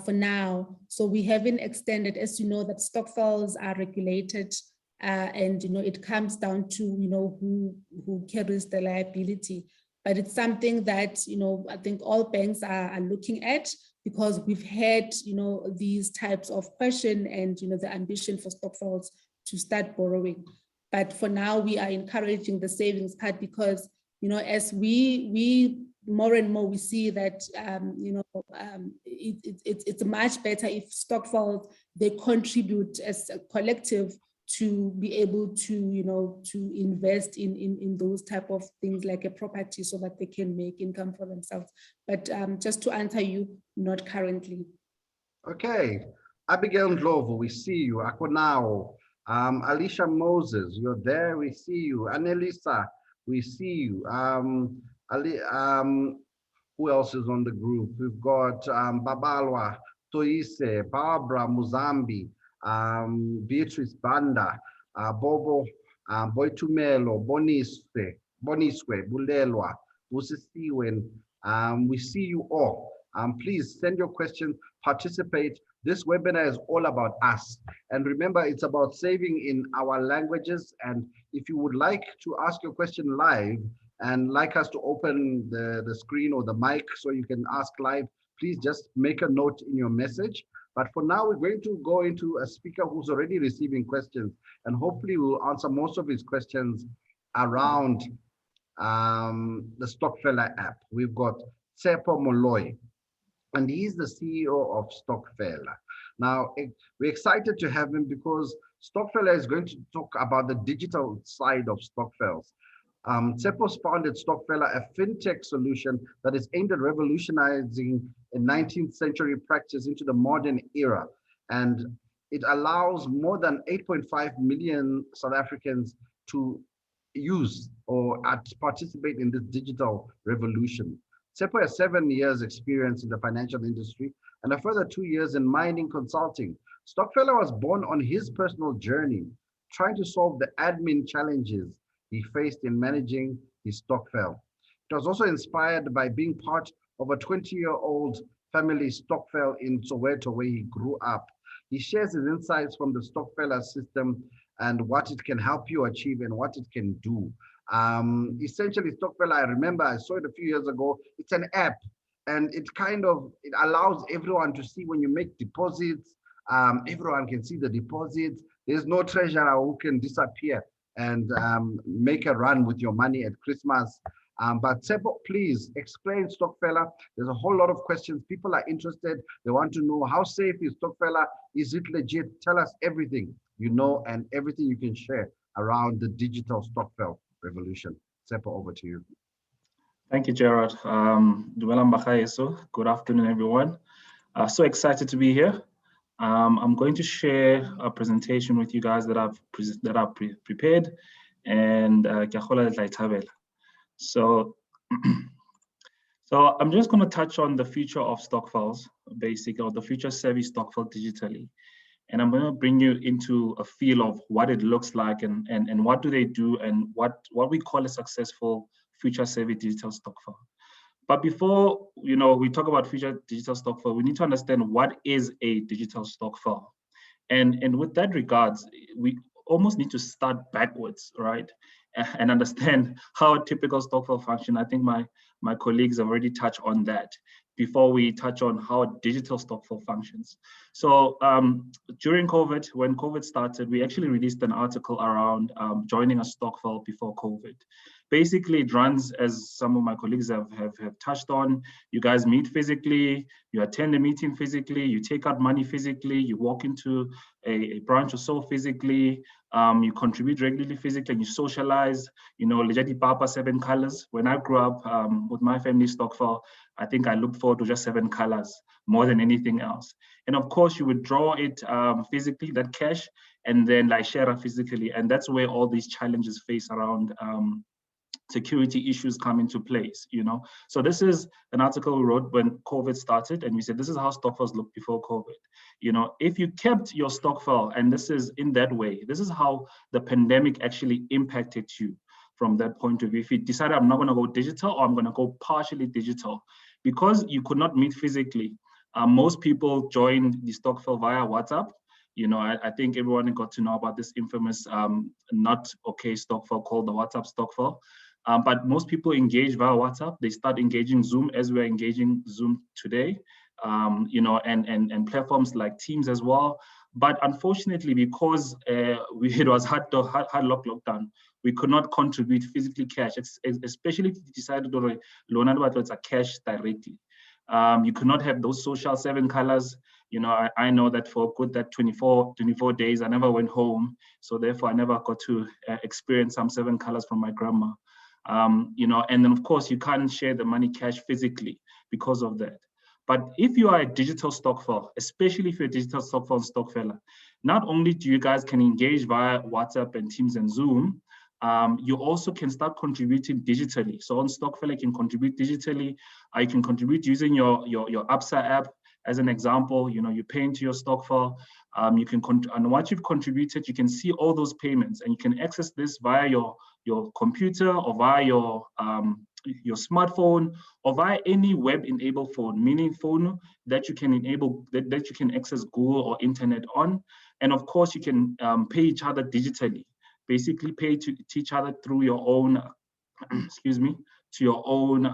Speaker 3: for now. So we haven't extended, as you know, that Stokvels are regulated, and it comes down to who carries the liability. But it's something that I think all banks are looking at, because we've had these types of question and the ambition for Stokvels to start borrowing. But for now, we are encouraging the savings part, because as we more and more we see that it's much better if Stokvels, they contribute as a collective to be able to to invest in those type of things like a property, so that they can make income for themselves. But just to answer you, not currently.
Speaker 1: Okay, Abigail Ndlovu, we see you. Akonao, Alicia Moses, you're there, we see you. Annelisa, we see you. Who else is on the group? We've got Babalwa, Toise, Barbara Muzambi, Beatrice Banda, Bobo, Boitumelo, Boniswe, Bulelwa, Busisiwen. We see you all. Please send your questions, participate. This webinar is all about us. And remember, it's about saving in our languages. And if you would like to ask your question live and like us to open the screen or the mic so you can ask live, please just make a note in your message. But for now, we're going to go into a speaker who's already receiving questions, and hopefully we'll answer most of his questions around the Stokfella app. We've got Tshepo Moloi, and he's the CEO of Stokfella. Now, we're excited to have him because Stokfella is going to talk about the digital side of Stokvels. Tshepo's founded Stokfella, a fintech solution that is aimed at revolutionizing a 19th century practice into the modern era. And it allows more than 8.5 million South Africans to use or participate in this digital revolution. Tshepo has 7 years experience in the financial industry and a further 2 years in mining consulting. Stokfella was born on his personal journey, trying to solve the admin challenges he faced in managing his Stokvel. It was also inspired by being part of a 20-year-old family Stokvel in Soweto, where he grew up. He shares his insights from the Stokfella system and what it can help you achieve and what it can do. Essentially, Stokfella, I remember I saw it a few years ago. It's an app, and it allows everyone to see when you make deposits. Everyone can see the deposits. There's no treasurer who can disappear and make a run with your money at Christmas. But Tshepo, please explain Stokfella. There's a whole lot of questions. People are interested. They want to know, how safe is Stokfella? Is it legit? Tell us everything you know and everything you can share around the digital Stokvel revolution. Tshepo, over to you.
Speaker 4: Thank you, Gerard. Good afternoon, everyone. So excited to be here. I'm going to share a presentation with you guys that I've prepared, and so I'm just going to touch on the future of Stokvels, basically, or the future savvy Stokvel digitally. And I'm going to bring you into a feel of what it looks like and what do they do and what we call a successful future savvy digital Stokvel. But before we talk about future digital Stokvel, we need to understand what is a digital Stokvel. And with that regards, we almost need to start backwards, right? And understand how a typical Stokvel function. I think my colleagues have already touched on that before we touch on how digital Stokvel functions. So during COVID, when COVID started, we actually released an article around joining a Stokvel before COVID. Basically, it runs as some of my colleagues have touched on. You guys meet physically, you attend a meeting physically, you take out money physically, you walk into a branch or so physically, you contribute regularly physically, and you socialize. Lejati Papa 7 colors. When I grew up with my family Stokvel, I think I looked forward to just 7 colors more than anything else. And of course, you would draw it physically, that cash, and then share it physically. And that's where all these challenges face around security issues come into place, So this is an article we wrote when COVID started, and we said, this is how Stokvels looked before COVID. If you kept your Stokvel, and this is in that way, this is how the pandemic actually impacted you from that point of view. If you decided, I'm not going to go digital, or I'm going to go partially digital, because you could not meet physically, most people joined the Stokvel via WhatsApp. I think everyone got to know about this infamous not okay Stokvel called the WhatsApp Stokvel. But most people engage via WhatsApp. They start engaging Zoom as we're engaging Zoom today, and platforms like Teams as well. But unfortunately, because it was hard lockdown, we could not contribute physically cash, especially if you decided to loan out a cash directly. You could not have those social 7 colors. I know that for good that 24 days, I never went home. So therefore, I never got to experience some 7 colors from my grandma. And then of course you can't share the money cash physically because of that. But if you are a digital Stokvel, especially if you're a digital Stokvel and Stokfella, not only do you guys can engage via WhatsApp and Teams and Zoom, you also can start contributing digitally. So on Stokfella, you can contribute digitally. You can contribute using your Absa app. As an example, you pay into your Stokvel. You can and once you've contributed, you can see all those payments, and you can access this via your computer or via your smartphone or via any web-enabled phone, meaning phone that you can enable that you can access Google or internet on. And of course, you can pay each other digitally. Basically, pay to each other through your own, excuse me, to your own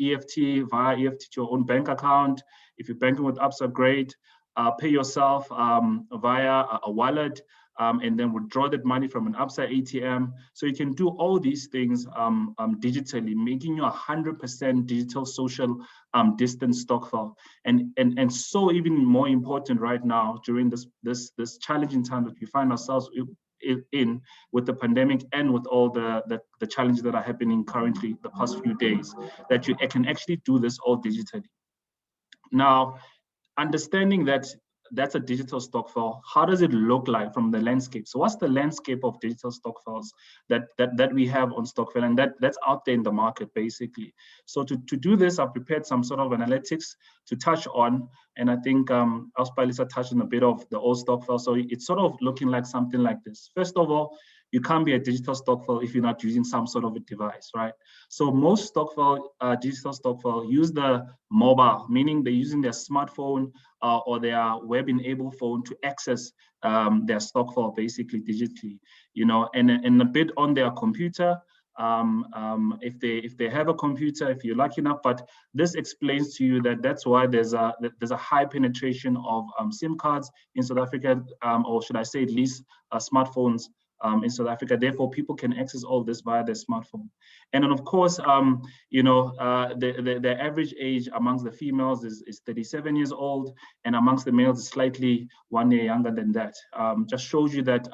Speaker 4: EFT, via EFT to your own bank account. If you're banking with Absa, great. Pay yourself via a wallet. and then withdraw that money from an Absa ATM. So you can do all these things digitally, making you 100% digital social distance Stokvel. And so even more important right now during this challenging time that we find ourselves in with the pandemic and with all the challenges that are happening currently the past few days, that you can actually do this all digitally. Now, understanding that that's a digital Stokvel, how does it look like from the landscape? So what's the landscape of digital Stokvels that we have on Stokvel, and that's out there in the market, basically? So to do this, I've prepared some sort of analytics to touch on, and I think Palesa touched on a bit of the old Stokvel. So it's sort of looking like something like this. First of all, you can't be a digital Stokvel if you're not using some sort of a device, right? So most Stokvel, digital Stokvel use the mobile, meaning they're using their smartphone or their web-enabled phone to access their Stokvel basically digitally, you know, and a bit on their computer. If they have a computer, if you're lucky enough, but this explains to you that that's why there's a high penetration of SIM cards in South Africa, or should I say at least smartphones in South Africa. Therefore, people can access all this via their smartphone. And then, of course, you know, the average age amongst the females is 37 years old, and amongst the males is slightly 1 year younger than that. Just shows you that,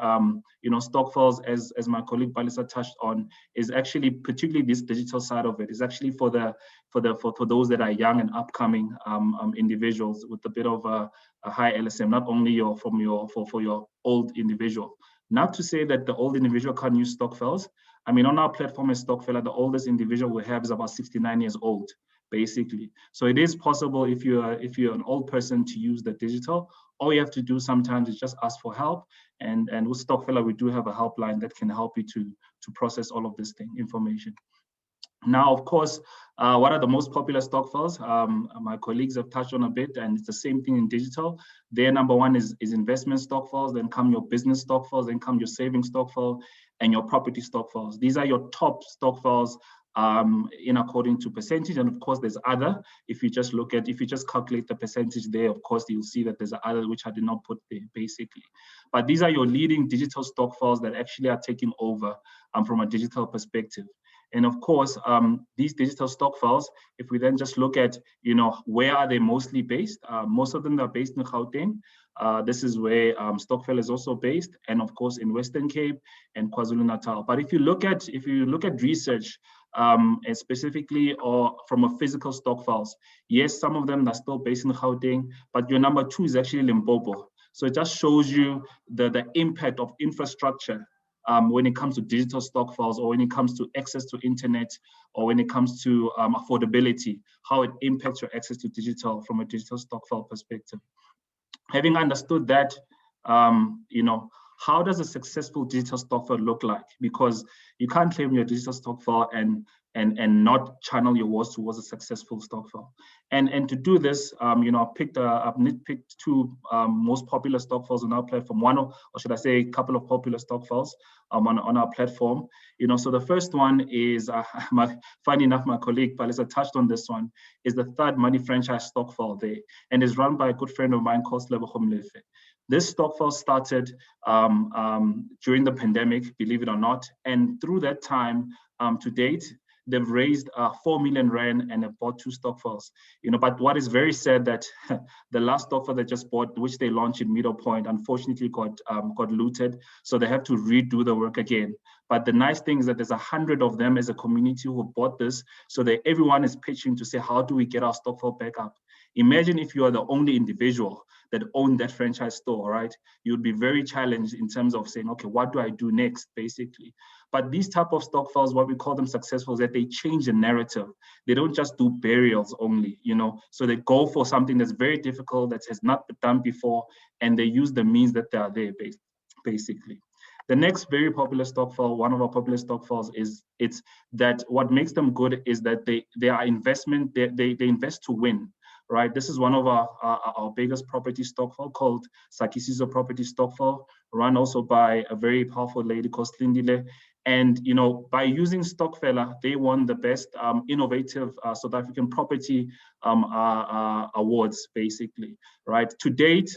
Speaker 4: you know, Stokvels, as my colleague Palesa touched on, is actually, particularly this digital side of it, is actually for those that are young and upcoming individuals with a bit of a high LSM, not only for your old individual. Not to say that the old individual can't use Stokvels. I mean, on our platform as Stokfella, the oldest individual we have is about 69 years old, basically. So it is possible if you're an old person to use the digital. All you have to do sometimes is just ask for help. And with Stokfella, we do have a helpline that can help you to process all of this information. Now, of course, what are the most popular Stokvels? My colleagues have touched on a bit, and it's the same thing in digital. Their number one is investment Stokvels, then come your business Stokvels, then come your savings Stokvel, and your property Stokvels. These are your top Stokvels in according to percentage, and of course there's other. If you just calculate the percentage there, of course you'll see that there's other which I did not put there, basically. But these are your leading digital Stokvels that actually are taking over from a digital perspective. And of course, these digital Stokvels, if we then just look at, you know, where are they mostly based? Most of them are based in Gauteng. This is where Stokvel is also based, and of course in Western Cape and KwaZulu-Natal. But if you look at research, and specifically or from a physical Stokvels, yes, some of them are still based in Gauteng, but your number two is actually Limpopo. So it just shows you the impact of infrastructure when it comes to digital Stokvels, or when it comes to access to internet, or when it comes to affordability, how it impacts your access to digital from a digital Stokvel perspective. Having understood that, you know, how does a successful digital Stokvel look like? Because you can't claim your digital Stokvel and not channel your words towards a successful Stokvel. And to do this, you know, I've nitpicked two most popular Stokvels on our platform. One, or should I say, a couple of popular Stokvels on our platform. You know, so the first one is, funny enough, my colleague Palesa touched on this one, is the third money franchise Stokvel there, and is run by a good friend of mine called Stokvel Savvy. This Stokvel started during the pandemic, believe it or not, and through that time to date, they've raised 4 million rand and have bought 2 Stokvels. You know, but what is very sad that the last Stokvel they just bought, which they launched in Middle Point, unfortunately got looted, so they have to redo the work again. But the nice thing is that there's 100 of them as a community who bought this, so that everyone is pitching to say, how do we get our Stokvel back up? Imagine if you are the only individual that owned that franchise store, right? You'd be very challenged in terms of saying, okay, what do I do next, basically? But these type of Stokvels, what we call them successful, is that they change the narrative. They don't just do burials only, you know? So they go for something that's very difficult, that has not been done before, and they use the means that they are there, basically. The next very popular Stokvel, one of our popular Stokvels, is it's that what makes them good is that they are investment, they invest to win. Right, this is one of our biggest property Stokvel called Sakisizo Property Stokvel, run also by a very powerful lady called Lindi. And by using Stokfella, they won the best innovative South African property awards, basically, right? To date,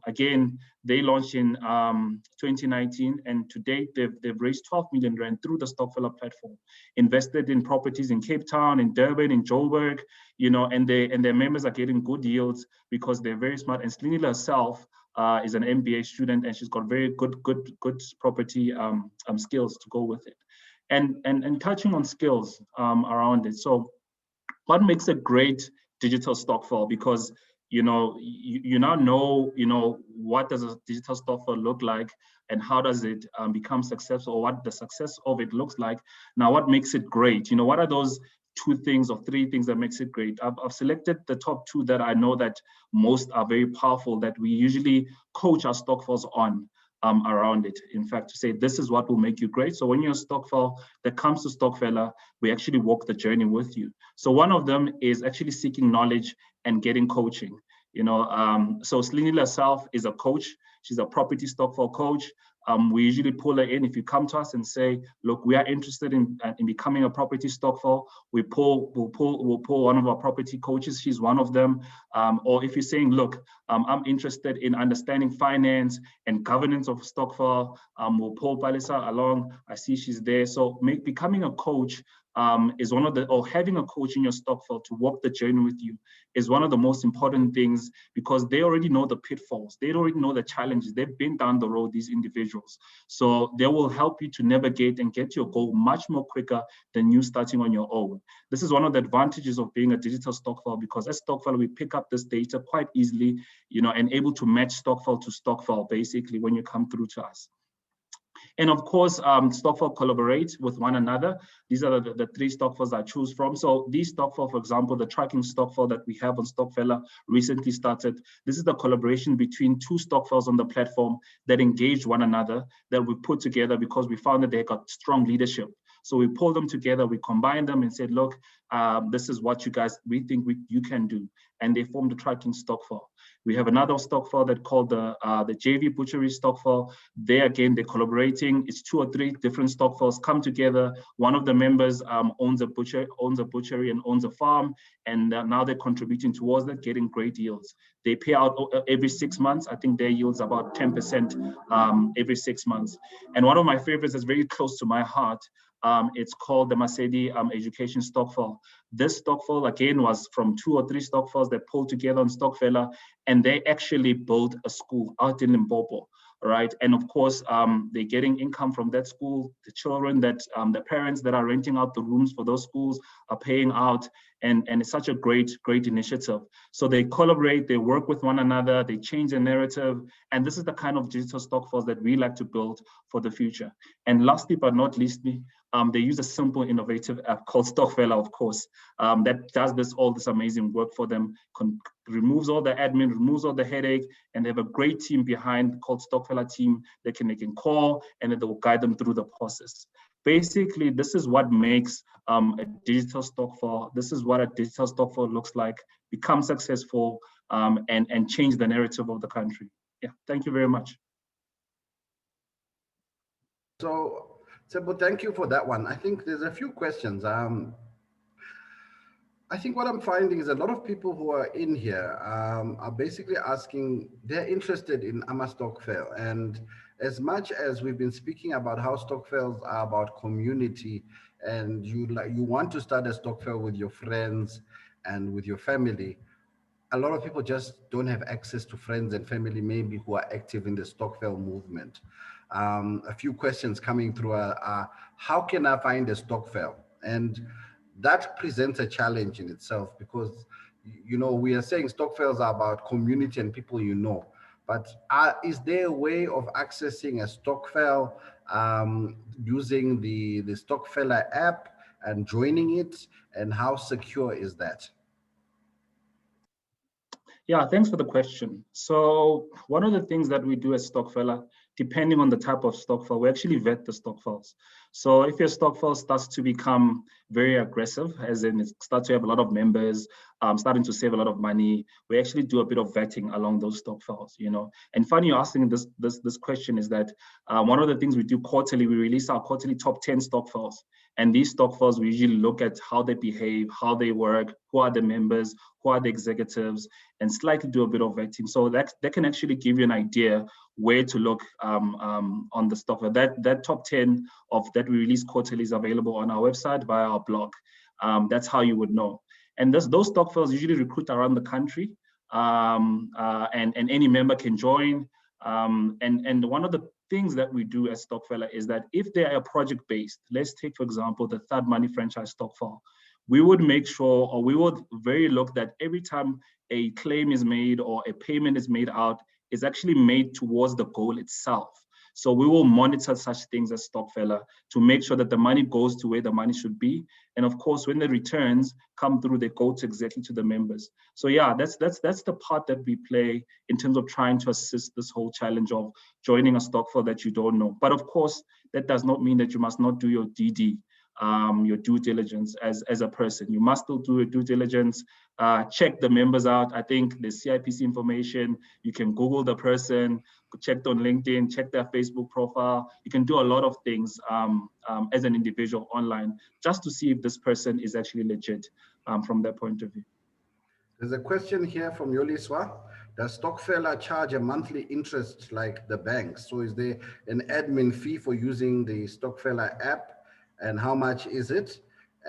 Speaker 4: again, they launched in 2019, and to date, they've raised 12 million rand through the Stokfella platform, invested in properties in Cape Town, in Durban, in Joburg, and their members are getting good yields because they're very smart. And Slinila herself is an MBA student, and she's got very good property skills to go with it. And touching on skills around it. So what makes a great digital Stokvel? Because you now know what does a digital Stokvel look like, and how does it become successful, or what the success of it looks like. Now, what makes it great? What are those 2 things or 3 things that makes it great? I've selected the top 2 that I know that most are very powerful, that we usually coach our Stokvels on around it. In fact, to say this is what will make you great. So when you're a Stokvel that comes to Stokfella, we actually walk the journey with you. So one of them is actually seeking knowledge and getting coaching. So Slinila herself is a coach. She's a property Stokvel coach. We usually pull her in. If you come to us and say, look, we are interested in becoming a property Stokvel, we'll pull one of our property coaches. She's one of them. Or if you're saying, look, I'm interested in understanding finance and governance of Stokvel, we'll pull Palesa along. I see she's there. So becoming a coach is one of the, or having a coach in your Stokvel to walk the journey with you is one of the most important things, because they already know the pitfalls. They already know the challenges. They've been down the road, these individuals. So they will help you to navigate and get your goal much more quicker than you starting on your own. This is one of the advantages of being a digital Stokvel, because as Stokvel, we pick up this data quite easily, and able to match Stokvel to Stokvel, basically, when you come through to us. And of course, Stokvel collaborate with one another. These are the 3 Stokvels I choose from. So these Stokvel, for example, the tracking Stokvel that we have on Stokfella recently started. This is the collaboration between 2 Stokvels on the platform that engage one another, that we put together because we found that they got strong leadership. So we pulled them together, we combined them and said, look, this is what we think you can do. And they formed the tracking Stokvel. We have another Stokvel that called the JV Butchery Stokvel. There again, they're collaborating. It's 2 or 3 different Stokvels come together. One of the members owns a butchery and owns a farm, and now they're contributing towards that, getting great yields. They pay out every 6 months. I think their yields about 10% every 6 months. And one of my favorites is very close to my heart. It's called the Masedi Education Stokvel. This Stokvel, again, was from 2 or 3 Stokvels that pulled together on Stokfella, and they actually built a school out in Limpopo, right? And of course, they're getting income from that school. The children that, the parents that are renting out the rooms for those schools are paying out, and it's such a great initiative. So they collaborate, they work with one another, they change the narrative, and this is the kind of digital Stokvels that we like to build for the future. And lastly, but not leastly, they use a simple, innovative app called Stokfella, of course, that does all this amazing work for them, removes all the admin, removes all the headache, and they have a great team behind called Stokfella team that they can call, and they will guide them through the process. Basically, this is what makes a digital Stokvel. This is what a digital Stokvel looks like, become successful, and change the narrative of the country. Yeah, thank you very much.
Speaker 1: So, Tshepo, thank you for that one. I think there's a few questions. I think what I'm finding is a lot of people who are in here are basically asking, they're interested in Ama Stokvel. And as much as we've been speaking about how Stokvels are about community, and you want to start a Stokvel with your friends and with your family, a lot of people just don't have access to friends and family maybe who are active in the Stokvel movement. A few questions coming through are how can I find a Stokvel? And that presents a challenge in itself, because we are saying Stokvels are about community and people but is there a way of accessing a Stokvel using the Stokfella app and joining it, and how secure is that?
Speaker 4: Yeah, thanks for the question. So one of the things that we do at Stokfella, depending on the type of Stokvel, we actually vet the Stokvels. So if your Stokvel starts to become very aggressive, as in it starts to have a lot of members, starting to save a lot of money, we actually do a bit of vetting along those Stokvels, you know. And funny you're asking this question is that one of the things we do quarterly, we release our quarterly top 10 Stokvels. And these Stokvels, we usually look at how they behave, how they work, who are the members, who are the executives, and slightly do a bit of vetting. So that can actually give you an idea where to look on the Stokvel. That top 10 of that we release quarterly is available on our website via our blog. That's how you would know. And those Stokvels usually recruit around the country, and any member can join. And one of the things that we do as Stokfella is that if they are project-based, let's take, for example, the Third Money Franchise Stokvel, we would make sure, or we would very look that every time a claim is made or a payment is made out, is actually made towards the goal itself. So we will monitor such things as Stokfella to make sure that the money goes to where the money should be. And of course, when the returns come through, they go to exactly to the members. So yeah, that's the part that we play in terms of trying to assist this whole challenge of joining a Stokvel that you don't know. But of course, that does not mean that you must not do your DD. Your due diligence as a person. You must still do your due diligence, check the members out. I think the CIPC information, you can Google the person, check on LinkedIn, check their Facebook profile. You can do a lot of things as an individual online, just to see if this person is actually legit from that point of view.
Speaker 1: There's a question here from Yoliswa. Does Stokfella charge a monthly interest like the banks? So is there an admin fee for using the Stokfella app? And how much is it?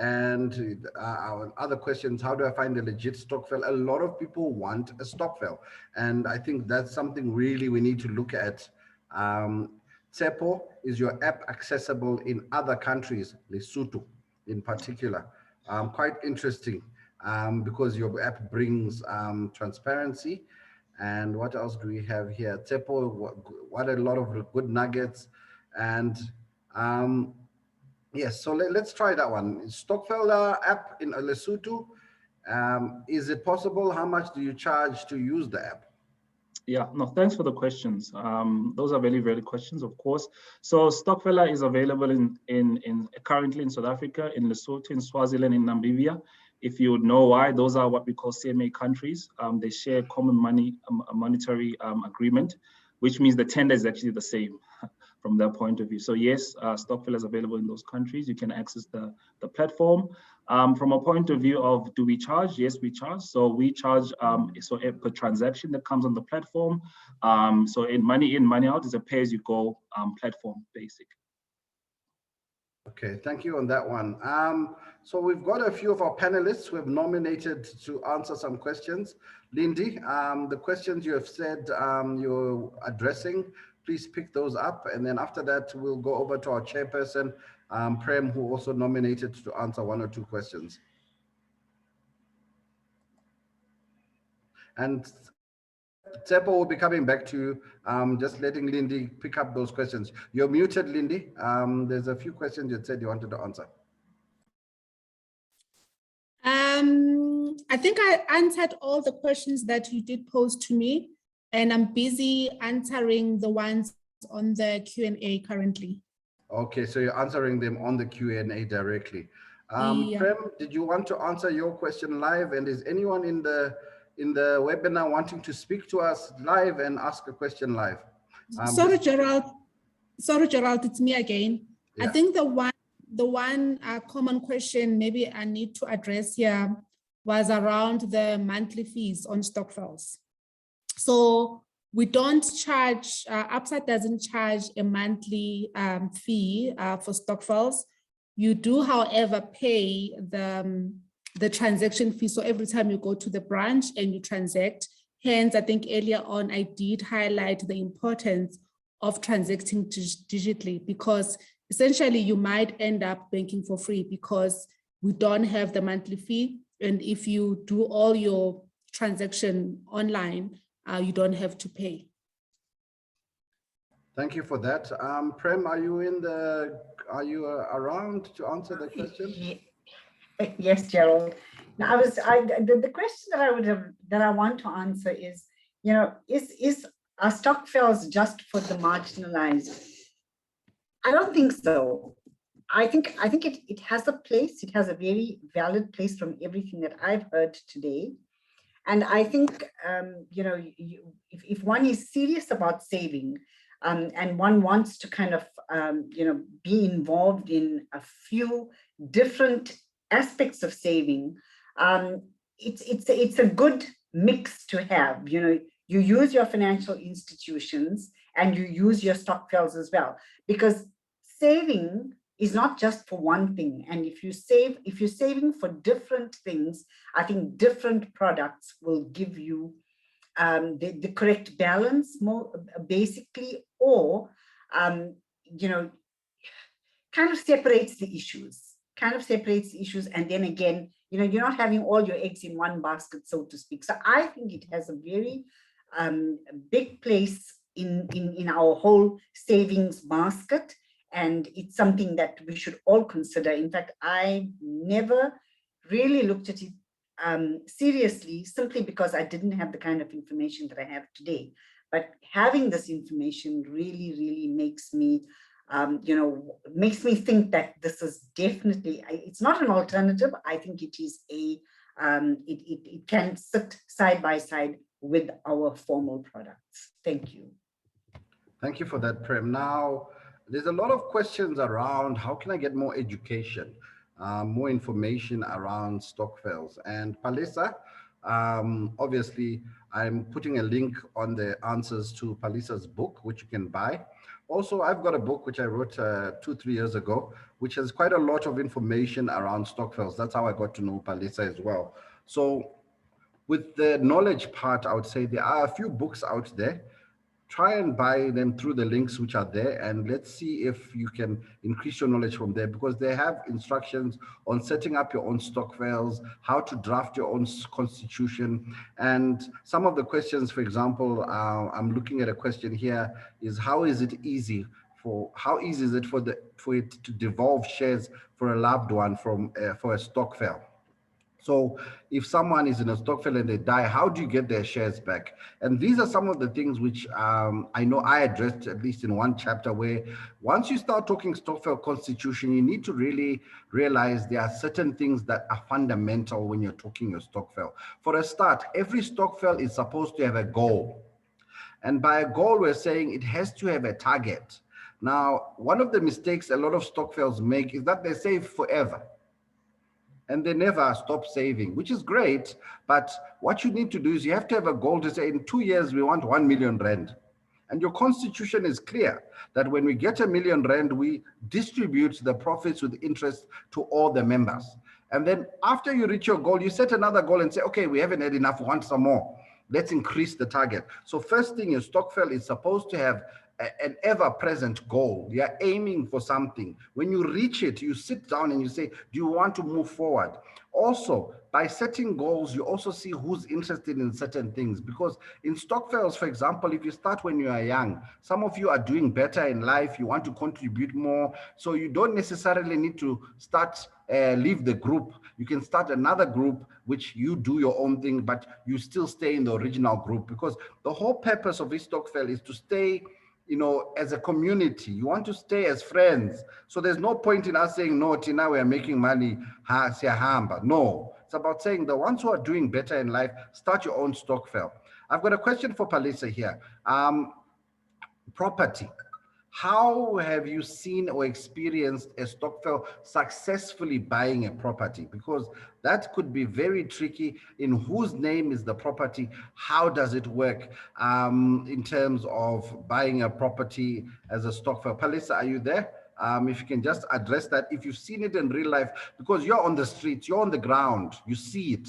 Speaker 1: And our other questions, how do I find a legit Stokvel? A lot of people want a Stokvel. And I think that's something really we need to look at. Tshepo, is your app accessible in other countries, Lesotho in particular? Quite interesting because your app brings transparency. And what else do we have here? Tshepo, what a lot of good nuggets. And yes, so let's try that one. Stokfella app in Lesotho. Is it possible? How much do you charge to use the app?
Speaker 4: Yeah, no, thanks for the questions. Those are very valid questions, of course. So Stokfella is available currently in South Africa, in Lesotho, in Swaziland, in Namibia. If you would know why, those are what we call CMA countries. They share a common monetary agreement, which means the tender is actually the same from that point of view. So yes, Stokfella is available in those countries. You can access the platform. From a point of view of, do we charge? Yes, we charge. So we charge per transaction that comes on the platform. So money in, money out is a pay-as-you-go platform, basically.
Speaker 1: Okay, thank you on that one. So we've got a few of our panelists who have nominated to answer some questions. Lindi, the questions you have said you're addressing, please pick those up. And then after that, we'll go over to our chairperson, Prem, who also nominated to answer one or two questions. And Tshepo will be coming back to you, just letting Lindi pick up those questions. You're muted, Lindi. There's a few questions you said you wanted to answer.
Speaker 3: I think I answered all the questions that you did pose to me, and I'm busy answering the ones on the Q&A currently.
Speaker 1: Okay, so you're answering them on the Q&A directly.
Speaker 3: Yeah.
Speaker 1: Prem, did you want to answer your question live? And is anyone in the webinar wanting to speak to us live and ask a question live?
Speaker 3: Sorry, Gerald. Sorry, Gerald, it's me again.
Speaker 1: Yeah.
Speaker 3: I think the one common question maybe I need to address here was around the monthly fees on Stokvels. So we don't charge, Absa doesn't charge a monthly fee for Stokvels. You do, however, pay the transaction fee. So every time you go to the branch and you transact, hence, I think earlier on, I did highlight the importance of transacting digitally, because essentially you might end up banking for free because we don't have the monthly fee. And if you do all your transaction online, you don't have to pay.
Speaker 1: Thank you for that. Prem, are you around to answer the question?
Speaker 5: Yes, Gerald. Now, the question that I want to answer is, is our Stokvels just for the marginalized? I don't think so. I think it has a place. It has a very valid place from everything that I've heard today. And I think, you know, if one is serious about saving, and one wants to kind of, you know, be involved in a few different aspects of saving, it's a good mix to have. You know, you use your financial institutions and you use your Stokvels as well, because saving is not just for one thing. And if you're saving for different things, I think different products will give you the correct balance, more basically, or you know, kind of separates the issues. And then again, you know, you're not having all your eggs in one basket, so to speak. So I think it has a very big place in our whole savings basket. And it's something that we should all consider. In fact, I never really looked at it seriously, simply because I didn't have the kind of information that I have today. But having this information really, really makes me, you know, makes me think that this is definitely, it's not an alternative. I think it is it can sit side by side with our formal products. Thank you.
Speaker 1: Thank you for that, Prem. Now, there's a lot of questions around how can I get more education, more information around Stokvels. And Palesa, obviously, I'm putting a link on the answers to Palesa's book, which you can buy. Also, I've got a book which I wrote 2-3 years ago, which has quite a lot of information around Stokvels. That's how I got to know Palesa as well. So with the knowledge part, I would say there are a few books out there. Try and buy them through the links which are there, and let's see if you can increase your knowledge from there, because they have instructions on setting up your own Stokvels, how to draft your own constitution. And some of the questions, for example, I'm looking at a question here, is how is it easy how easy is it for it to devolve shares for a loved one for a Stokvel? So if someone is in a Stokvel and they die, how do you get their shares back? And these are some of the things which I know I addressed at least in one chapter, where once you start talking Stokvel constitution, you need to really realize there are certain things that are fundamental when you're talking your Stokvel. For a start, every Stokvel is supposed to have a goal. And by a goal, we're saying it has to have a target. Now, one of the mistakes a lot of Stokvels make is that they save forever. And they never stop saving, which is great. But what you need to do is you have to have a goal to say, in 2 years, we want 1 million rand. And your constitution is clear that when we get 1 million rand, we distribute the profits with interest to all the members. And then after you reach your goal, you set another goal and say, okay, we haven't had enough, we want some more. Let's increase the target. So first thing, your Stokvel is supposed to have an ever-present goal. You're aiming for something. When you reach it, you sit down and you say, do you want to move forward? Also, by setting goals, you also see who's interested in certain things. Because in Stokvels, for example, if you start when you are young, some of you are doing better in life, you want to contribute more. So you don't necessarily need to start, leave the group. You can start another group, which you do your own thing, but you still stay in the original group. Because the whole purpose of this Stokvel is to stay, you know, as a community. You want to stay as friends. So there's no point in us saying, no, Tina, we are making money. No, it's about saying the ones who are doing better in life, start your own Stokvel. I've got a question for Palesa here. Property. How have you seen or experienced a Stokvel successfully buying a property? Because that could be very tricky. In whose name is the property? How does it work in terms of buying a property as a Stokvel? Palesa, are you there? If you can just address that, if you've seen it in real life, because you're on the streets, you're on the ground, you see it.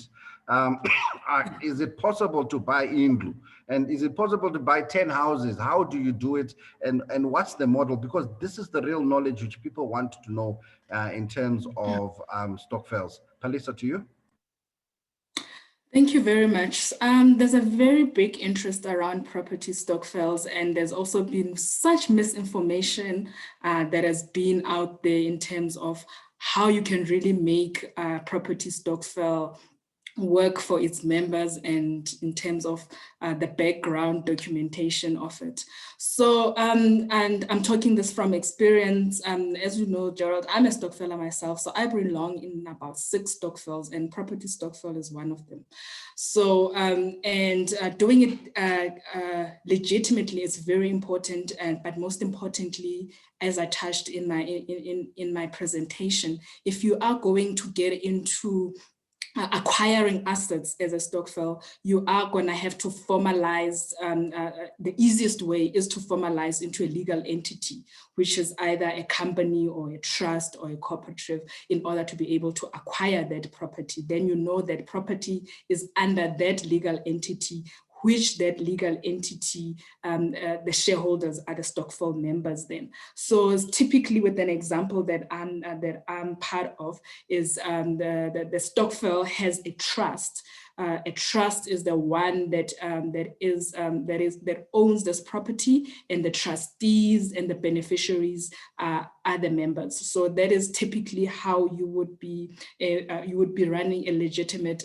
Speaker 1: Is it possible to buy Indlu? And is it possible to buy 10 houses? How do you do it? And what's the model? Because this is the real knowledge which people want to know in terms of Stokvels. Palesa, to you.
Speaker 2: Thank you very much. There's a very big interest around property Stokvels, and there's also been such misinformation that has been out there in terms of how you can really make property Stokvel work for its members and in terms of the background documentation of it. So, and I'm talking this from experience. As you know, Gerald, I'm a Stokfella myself, so I belong in about 6 Stokvels, and property Stokvel is one of them. So, doing it legitimately is very important, but most importantly, as I touched in my presentation, if you are going to get into acquiring assets as a Stokvel, you are going to have to formalize, the easiest way is to formalize into a legal entity, which is either a company or a trust or a cooperative, in order to be able to acquire that property. Then you know that property is under that legal entity, which that legal entity, the shareholders are the Stokvel members then. So typically with an example that I'm part of is the Stokvel has a trust. A trust is the one that owns this property, and the trustees and the beneficiaries are the members. So that is typically how you would be running a legitimate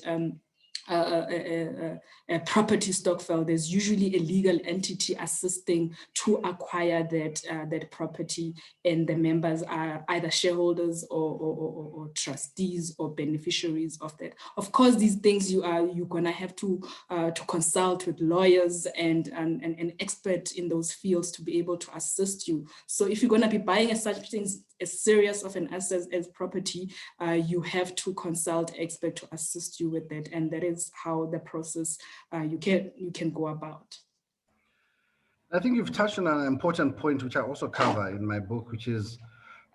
Speaker 2: a property Stokvel. There's usually a legal entity assisting to acquire that property, and the members are either shareholders or trustees or beneficiaries of that. Of course, these things you're gonna have to consult with lawyers and experts in those fields to be able to assist you. So if you're gonna be buying such things as serious of an asset as property, you have to consult experts to assist you with that, and that is how the process you can go about.
Speaker 1: I think you've touched on an important point, which I also cover in my book, which is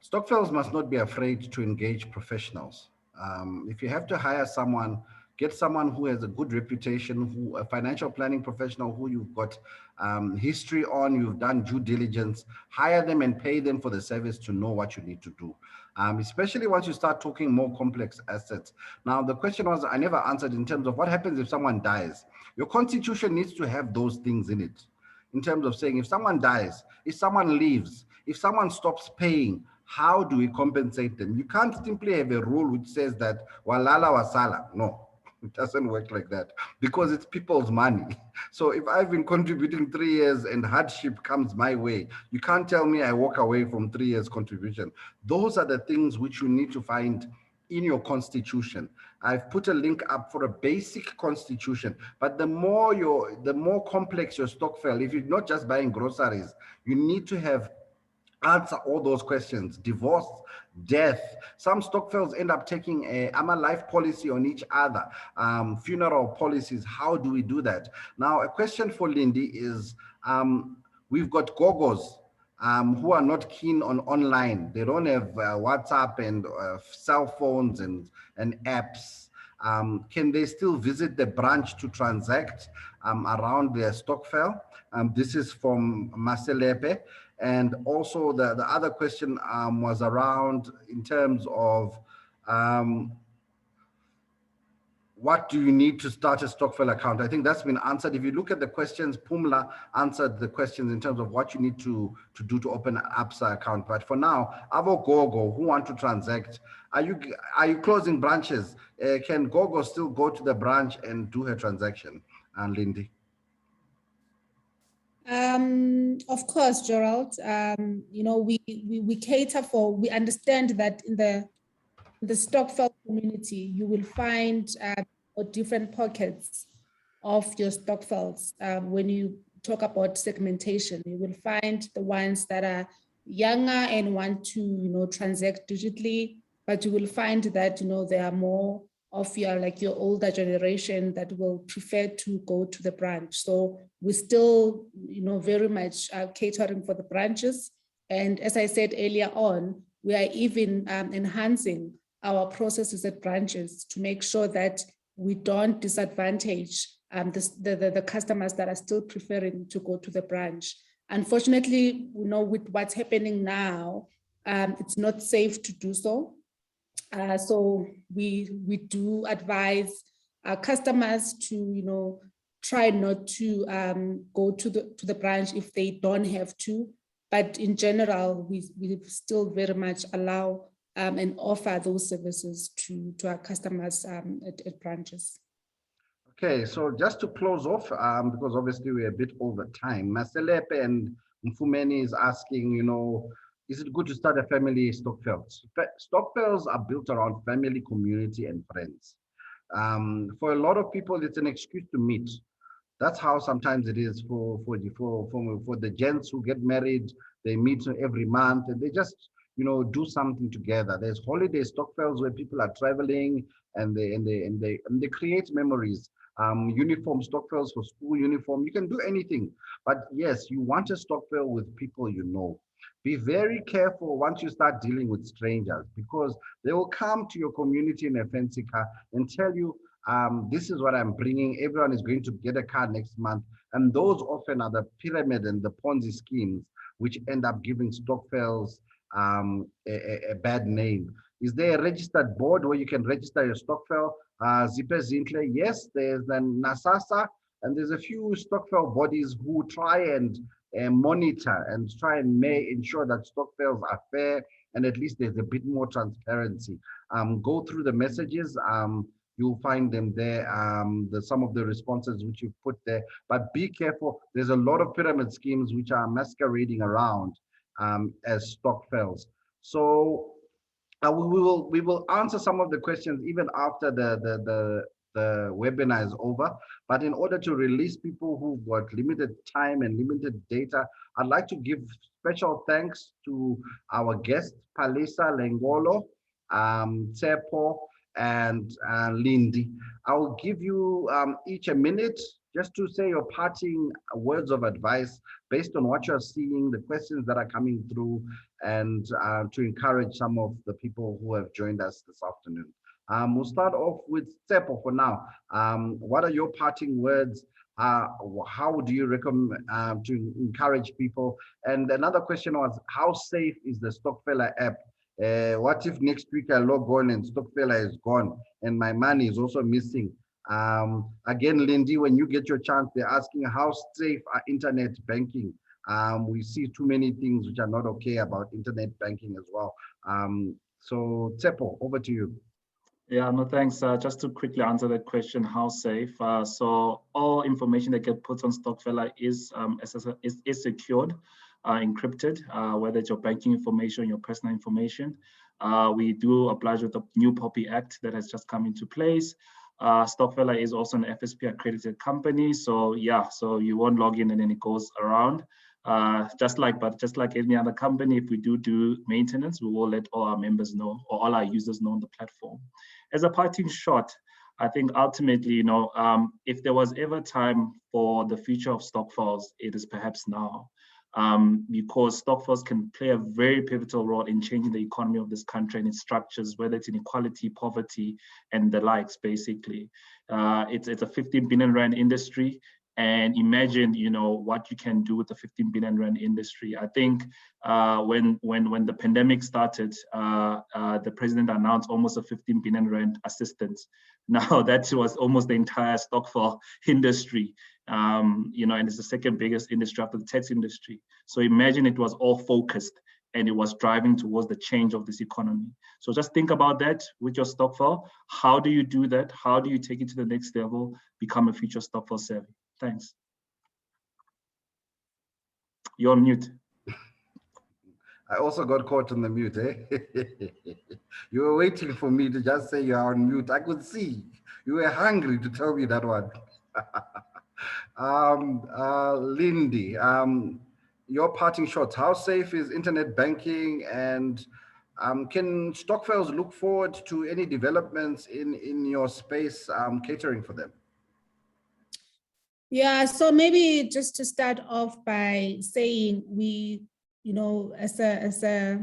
Speaker 1: Stokvels must not be afraid to engage professionals. If you have to hire someone, get someone who has a good reputation, a financial planning professional who you've got history on, you've done due diligence, hire them and pay them for the service to know what you need to do. Especially once you start talking more complex assets. Now, the question was, I never answered in terms of what happens if someone dies. Your constitution needs to have those things in it, in terms of saying if someone dies, if someone leaves, if someone stops paying, how do we compensate them? You can't simply have a rule which says that walala wasala. No, it doesn't work like that, because it's people's money. So if I've been contributing 3 years and hardship comes my way, you can't tell me I walk away from 3 years contribution. Those are the things which you need to find in your constitution. I've put a link up for a basic constitution, but the more complex your Stokvel, if you're not just buying groceries, you need to have answer all those questions. Divorce, death. Some Stokvels end up taking a life policy on each other, funeral policies. How do we do that? Now, a question for Lindi is, we've got gogos who are not keen on online. They don't have WhatsApp and cell phones and apps. Can they still visit the branch to transact around their Stokvel? This is from Maselepe. And also the other question was around in terms of what do you need to start a Stokvel account? I think that's been answered. If you look at the questions, Pumla answered the questions in terms of what you need to do to open an Absa account. But for now, Avo Gogo, who want to transact, are you closing branches? Can Gogo still go to the branch and do her transaction? And Lindi.
Speaker 3: Of course, Gerald. You know, we cater for, we understand that in the Stokvel community, you will find different pockets of your Stokvels. When you talk about segmentation, you will find the ones that are younger and want to, you know, transact digitally, but you will find that, you know, there are more of your older generation that will prefer to go to the branch. So we're still, you know, very much catering for the branches. And as I said earlier on, we are even enhancing our processes at branches to make sure that we don't disadvantage the customers that are still preferring to go to the branch. Unfortunately, you know, with what's happening now, it's not safe to do so. So we do advise our customers to, you know, try not to go to the branch if they don't have to. But in general, we still very much allow and offer those services to our customers at branches.
Speaker 1: Okay, so just to close off, because obviously we're a bit over time, Maselepe and Mfumeni is asking, is it good to start a family Stokvels? Stokvels are built around family, community, and friends. For a lot of people, it's an excuse to meet. That's how sometimes it is for the gents who get married. They meet every month and they just do something together. There's holiday Stokvels where people are traveling and they create memories. Uniform Stokvels for school uniform. You can do anything, but yes, you want a Stokvel with people you know. Be very careful once you start dealing with strangers, because they will come to your community in a fancy car and tell you, this is what I'm bringing. Everyone is going to get a car next month. And those often are the pyramid and the Ponzi schemes, which end up giving Stokvels a bad name. Is there a registered board where you can register your Stokvel? Zipe Zintle, yes, there's the NASASA, and there's a few Stokvel bodies who try and monitor and try and ensure that Stokvels are fair, and at least there's a bit more transparency. Go through the messages. You'll find them there, some of the responses which you've put there, but be careful. There's a lot of pyramid schemes which are masquerading around as Stokvels. So we will answer some of the questions even after the webinar is over. But in order to release people who've got limited time and limited data, I'd like to give special thanks to our guests, Palesa, Lengolo, Tshepo, and Lindi. I will give you each a minute just to say your parting words of advice based on what you're seeing, the questions that are coming through, and to encourage some of the people who have joined us this afternoon. We'll start off with Tshepo for now. What are your parting words? How do you recommend to encourage people? And another question was, how safe is the Stokfella app? What if next week I log on and Stokfella is gone and my money is also missing? Again, Lindi, when you get your chance, they're asking how safe are internet banking? We see too many things which are not okay about internet banking as well. So Tshepo, over to you.
Speaker 4: Yeah, no, thanks. Just to quickly answer that question, how safe? So all information that gets put on Stokfella is secured, encrypted, whether it's your banking information, your personal information. We do oblige with the new POPI Act that has just come into place. Stokfella is also an FSP accredited company. So yeah, so you won't log in and then it goes around. Just like any other company, if we do maintenance, we will let all our members know, or all our users know on the platform. As a parting shot, I think ultimately, if there was ever time for the future of Stokvels, it is perhaps now, because Stokvels can play a very pivotal role in changing the economy of this country and its structures, whether it's inequality, poverty, and the likes, basically. It's a 15 billion rand industry. And imagine, what you can do with the 15 billion rand industry. I think when the pandemic started, the president announced almost a 15 billion rand assistance. Now that was almost the entire Stokvel industry, and it's the second biggest industry after the tech industry. So imagine it was all focused and it was driving towards the change of this economy. So just think about that with your Stokvel. How do you do that? How do you take it to the next level, become a future Stokvel savvy? Thanks. You're on mute.
Speaker 1: I also got caught on the mute, eh? You were waiting for me to just say you are on mute. I could see you were hungry to tell me that one. Lindi, your parting shots. How safe is internet banking, and can Stokvels look forward to any developments in your space, catering for them?
Speaker 3: Yeah, so maybe just to start off by saying we, as a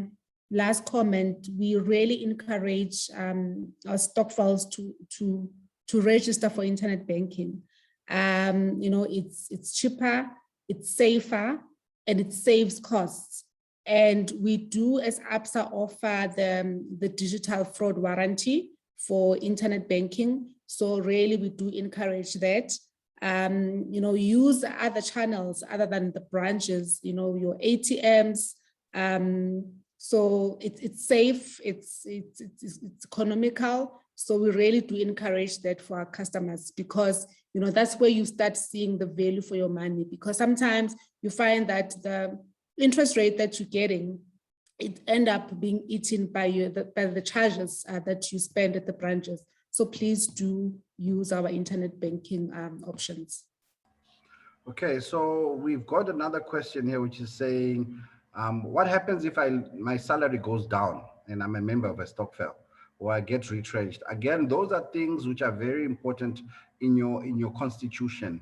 Speaker 3: last comment, we really encourage our Stokvels to register for internet banking. It's cheaper, it's safer, and it saves costs. And we do, as Absa, offer the digital fraud warranty for internet banking. So really, we do encourage that. Use other channels other than the branches, your ATMs. So it's safe, it's economical. So we really do encourage that for our customers, because that's where you start seeing the value for your money, because sometimes you find that the interest rate that you're getting, it end up being eaten by the charges that you spend at the branches. So please do use our internet banking options.
Speaker 1: Okay, so we've got another question here, which is saying, what happens if my salary goes down and I'm a member of a Stokvel, or I get retrenched? Again, those are things which are very important in your constitution.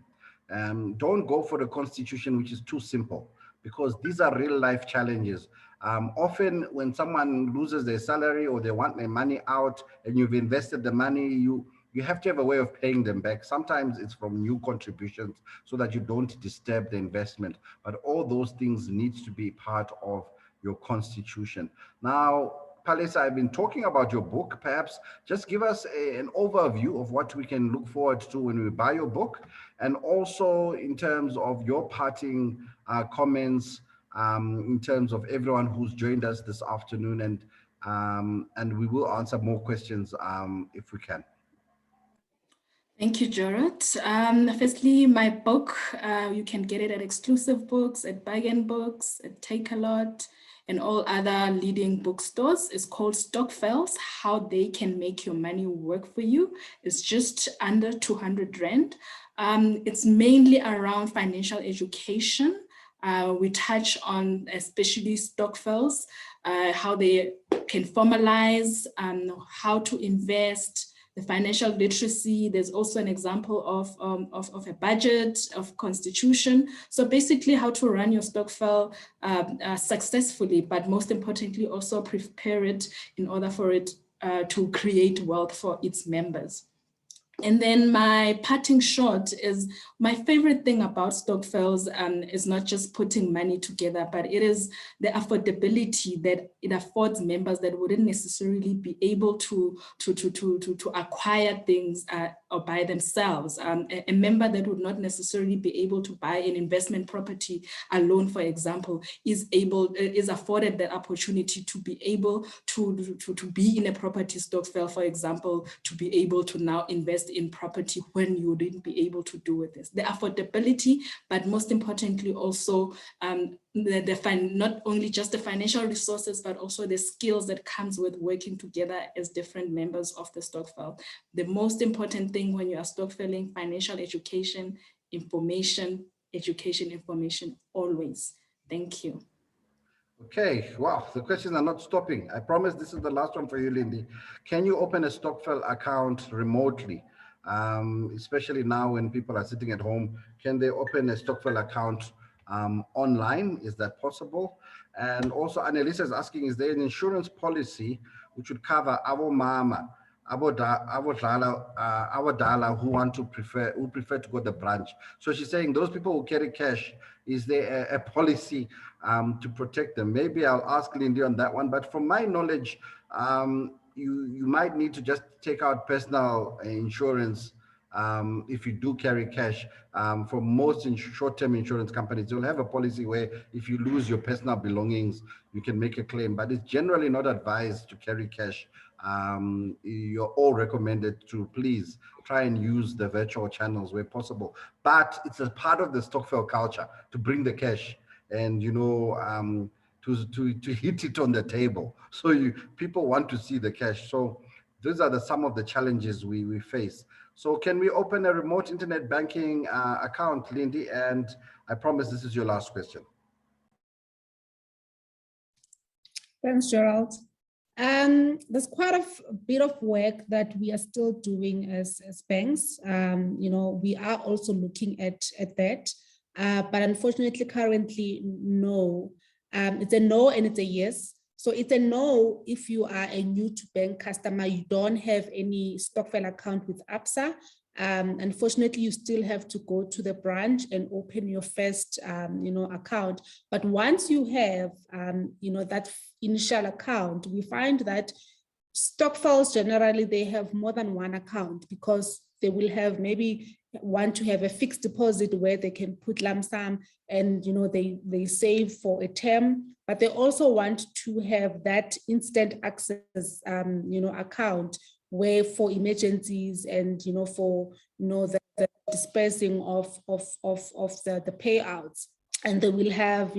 Speaker 1: Don't go for the constitution which is too simple, because these are real life challenges. Often when someone loses their salary or they want their money out and you've invested the money, you have to have a way of paying them back. Sometimes it's from new contributions so that you don't disturb the investment. But all those things need to be part of your constitution. Now, Palesa, I've been talking about your book. Perhaps just give us an overview of what we can look forward to when we buy your book, and also in terms of your parting comments, in terms of everyone who's joined us this afternoon, and we will answer more questions if we can.
Speaker 2: Thank you, Gerard. Firstly, my book, you can get it at Exclusive Books, at Bargain Books, at Take a Lot, and all other leading bookstores. It's called Stokvels, How They Can Make Your Money Work For You. It's just under 200 Rand. It's mainly around financial education. We touch on especially Stokvels, how they can formalize, how to invest, the financial literacy. There's also an example of a budget, of constitution. So basically how to run your Stokvel successfully, but most importantly also prepare it in order for it to create wealth for its members. And then my parting shot is, my favorite thing about Stokvels is not just putting money together, but it is the affordability that it affords members that wouldn't necessarily be able to acquire things or by themselves. A member that would not necessarily be able to buy an investment property alone, for example, is afforded the opportunity to be able to be in a property Stokvel, for example, to be able to now invest in property when you wouldn't be able to do with this. The affordability, but most importantly also not only just the financial resources, but also the skills that comes with working together as different members of the Stokvel. The most important thing when you are Stokveling, financial education, information, always. Thank you.
Speaker 1: Okay, wow, the questions are not stopping. I promise this is the last one for you, Lindi. Can you open a Stokvel account remotely? Especially now when people are sitting at home, can they open a Stokvel account online? Is that possible? And also Annalisa is asking, is there an insurance policy which would cover our mama, our dala who prefer to go to the branch? So she's saying those people who carry cash, is there a policy to protect them? Maybe I'll ask Lindi on that one, but from my knowledge, you might need to just take out personal insurance if you do carry cash. For most short-term insurance companies, you'll have a policy where if you lose your personal belongings, you can make a claim, but it's generally not advised to carry cash. You're all recommended to please try and use the virtual channels where possible. But it's a part of the Stokvel culture to bring the cash and, to hit it on the table. So people want to see the cash. So those are some of the challenges we face. So can we open a remote internet banking account, Lindi? And I promise this is your last question.
Speaker 3: Thanks, Gerald. There's quite a bit of work that we are still doing as banks. We are also looking at that, but unfortunately, currently, no. It's a no and it's a yes. So it's a no if you are a new to bank customer, you don't have any Stokvel account with Absa. Unfortunately, you still have to go to the branch and open your first, account. But once you have, that initial account, we find that Stokvels generally, they have more than one account because they will have maybe want to have a fixed deposit where they can put lump sum and, they save for a term, but they also want to have that instant access, account where for emergencies and, for, the dispersing of the payouts. And they will have,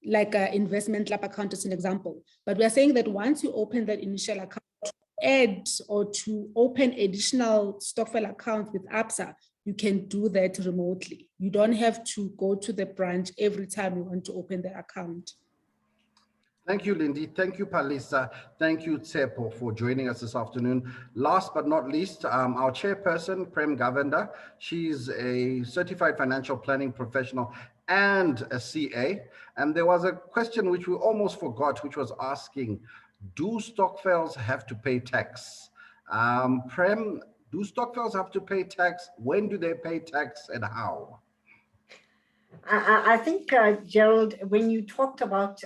Speaker 3: like an investment lab account as an example. But we are saying that once you open that initial account, to add or to open additional Stokvel accounts with Absa, you can do that remotely. You don't have to go to the branch every time you want to open the account.
Speaker 1: Thank you, Lindi. Thank you, Palesa. Thank you, Tshepo, for joining us this afternoon. Last but not least, our chairperson, Prem Govender. She's a certified financial planning professional and a CA. And there was a question which we almost forgot, which was asking, do Stokvels have to pay tax? Prem, do Stokvels have to pay tax? When do they pay tax and how?
Speaker 5: I think, Gerald, when you talked about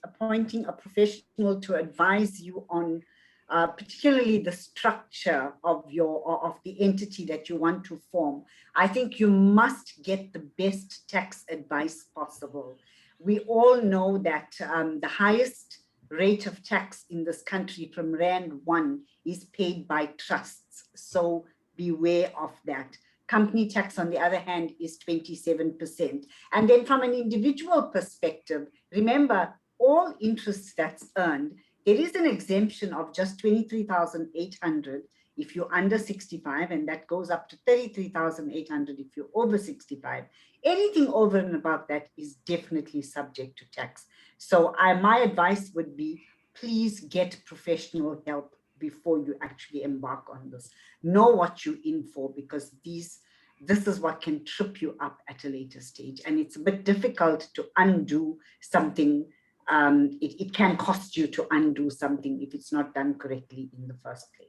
Speaker 5: appointing a professional to advise you on particularly the structure of the entity that you want to form, I think you must get the best tax advice possible. We all know that the highest rate of tax in this country from Rand 1 is paid by trusts. So beware of that. Company tax, on the other hand, is 27%. And then from an individual perspective, remember, all interest that's earned, there is an exemption of just 23,800 if you're under 65, and that goes up to 33,800 if you're over 65. Anything over and above that is definitely subject to tax. So my advice would be, please get professional help before you actually embark on this. Know what you're in for, because this is what can trip you up at a later stage. And it's a bit difficult to undo something. It can cost you to undo something if it's not done correctly in the first place.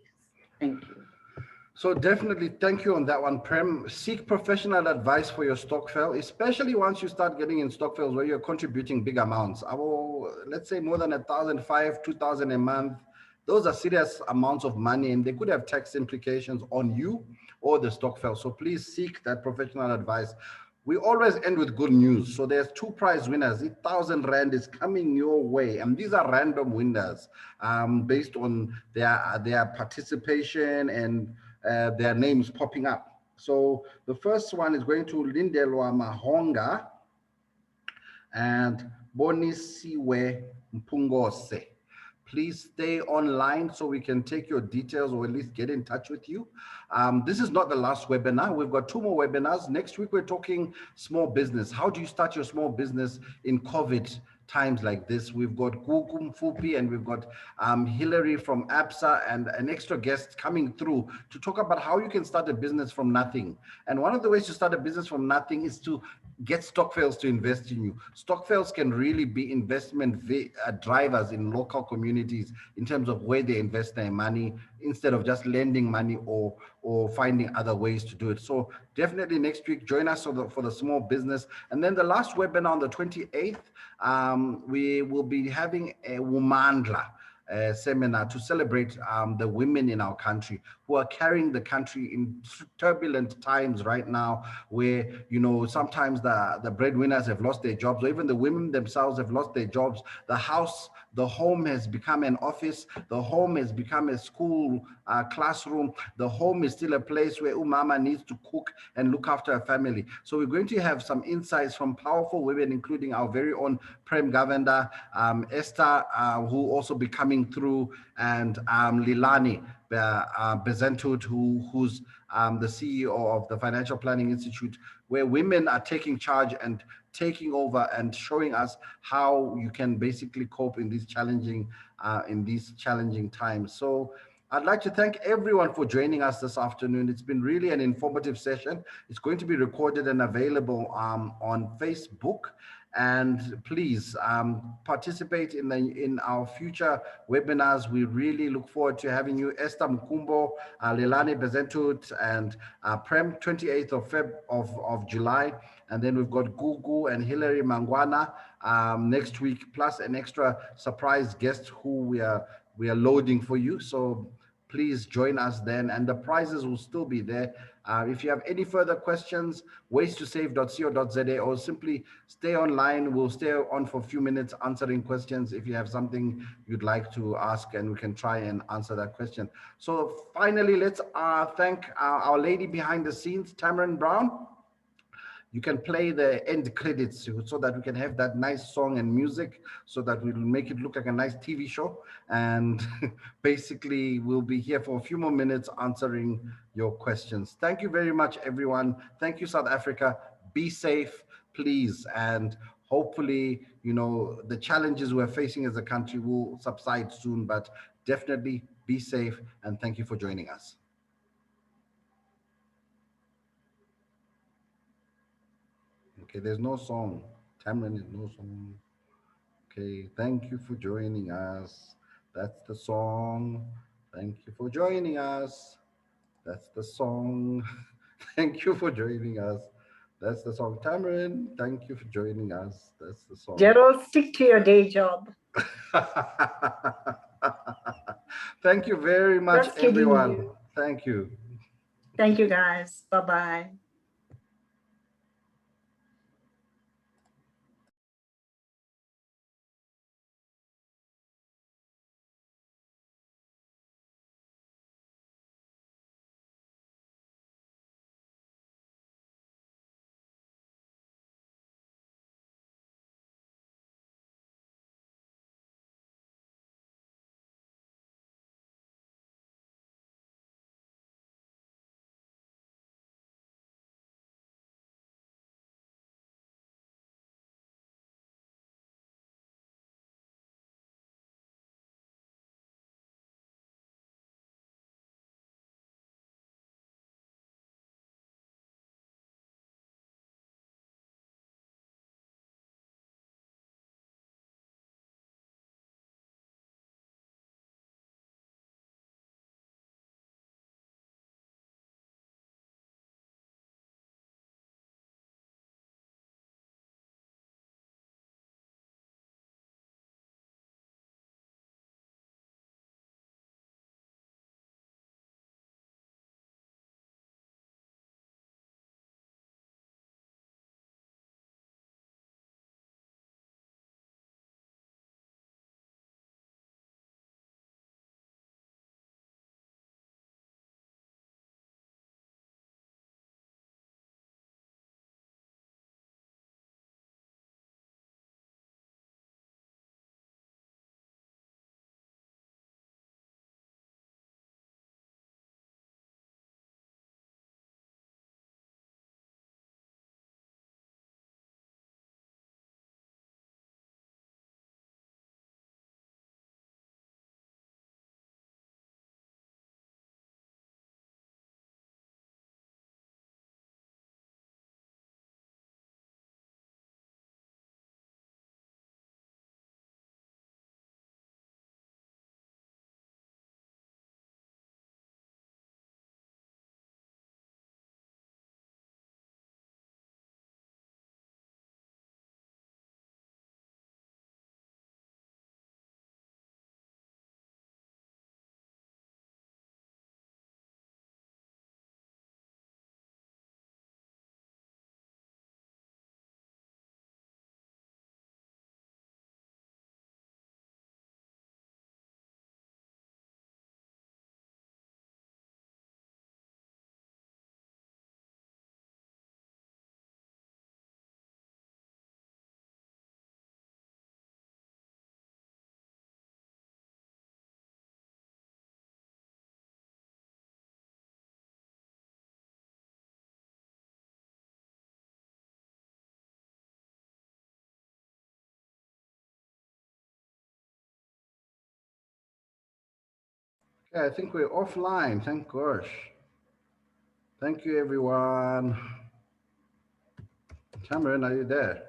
Speaker 5: Thank you.
Speaker 1: So definitely, thank you on that one, Prem. Seek professional advice for your Stokvel, especially once you start getting in Stokvels where you're contributing big amounts. Let's say more than 1,500, 2,000 a month. Those are serious amounts of money, and they could have tax implications on you or the Stokvel. So please seek that professional advice. We always end with good news. So there's 2 prize winners. 1,000 Rand is coming your way. And these are random winners based on their participation and their names popping up. So the first one is going to Lindelwa Mahonga and Bonisiwe Mpungose. Please stay online so we can take your details or at least get in touch with you. This is not the last webinar. We've got 2 more webinars. Next week, we're talking small business. How do you start your small business in COVID times like this? We've got Gugu Mfupi and we've got Hillary from Absa and an extra guest coming through to talk about how you can start a business from nothing. And one of the ways to start a business from nothing is to get Stokvels to invest in you. Stokvels can really be investment drivers in local communities in terms of where they invest their money instead of just lending money or finding other ways to do it. So definitely next week, join us for the small business. And then the last webinar on the 28th, we will be having a Womandla seminar to celebrate the women in our country who are carrying the country in turbulent times right now, where, you know, sometimes the breadwinners have lost their jobs, or even the women themselves have lost their jobs. The home has become an office. The home has become a school classroom. The home is still a place where umama needs to cook and look after her family. So we're going to have some insights from powerful women, including our very own Prem Govender, Esther, who also be coming through, and Lilani Bezentut, who's the CEO of the Financial Planning Institute, where women are taking charge and taking over and showing us how you can basically cope in these challenging times. So I'd like to thank everyone for joining us this afternoon. It's been really an informative session. It's going to be recorded and available on Facebook. And please participate in our future webinars. We really look forward to having you, Esther Mkumbo, Lelane Bezentut, and Prem, 28th of July. And then we've got Gugu and Hillary Mangwana next week, plus an extra surprise guest who we are loading for you. So please join us then, and the prizes will still be there. If you have any further questions, ways2save.co.za, or simply stay online. We'll stay on for a few minutes answering questions if you have something you'd like to ask, and we can try and answer that question. So finally, let's thank our lady behind the scenes, Tamarin Brown. You can play the end credits so that we can have that nice song and music, so that we'll make it look like a nice TV show. And basically, we'll be here for a few more minutes answering your questions. Thank you very much, everyone. Thank you, South Africa. Be safe, please. And hopefully, the challenges we're facing as a country will subside soon, but definitely be safe. And thank you for joining us. Okay, there's no song. Tamron is no song. Okay, thank you for joining us. That's the song. Thank you for joining us. That's the song. Thank you for joining us. That's the song. Tamron, thank you for joining us. That's the song.
Speaker 5: Gerald, stick to your day job.
Speaker 1: Thank you very much,
Speaker 5: Just kidding
Speaker 1: everyone.
Speaker 5: you.
Speaker 1: Thank you.
Speaker 5: Thank you, guys. Bye-bye.
Speaker 1: Okay, I think we're offline. Thank gosh. Thank you, everyone. Cameron, are you there?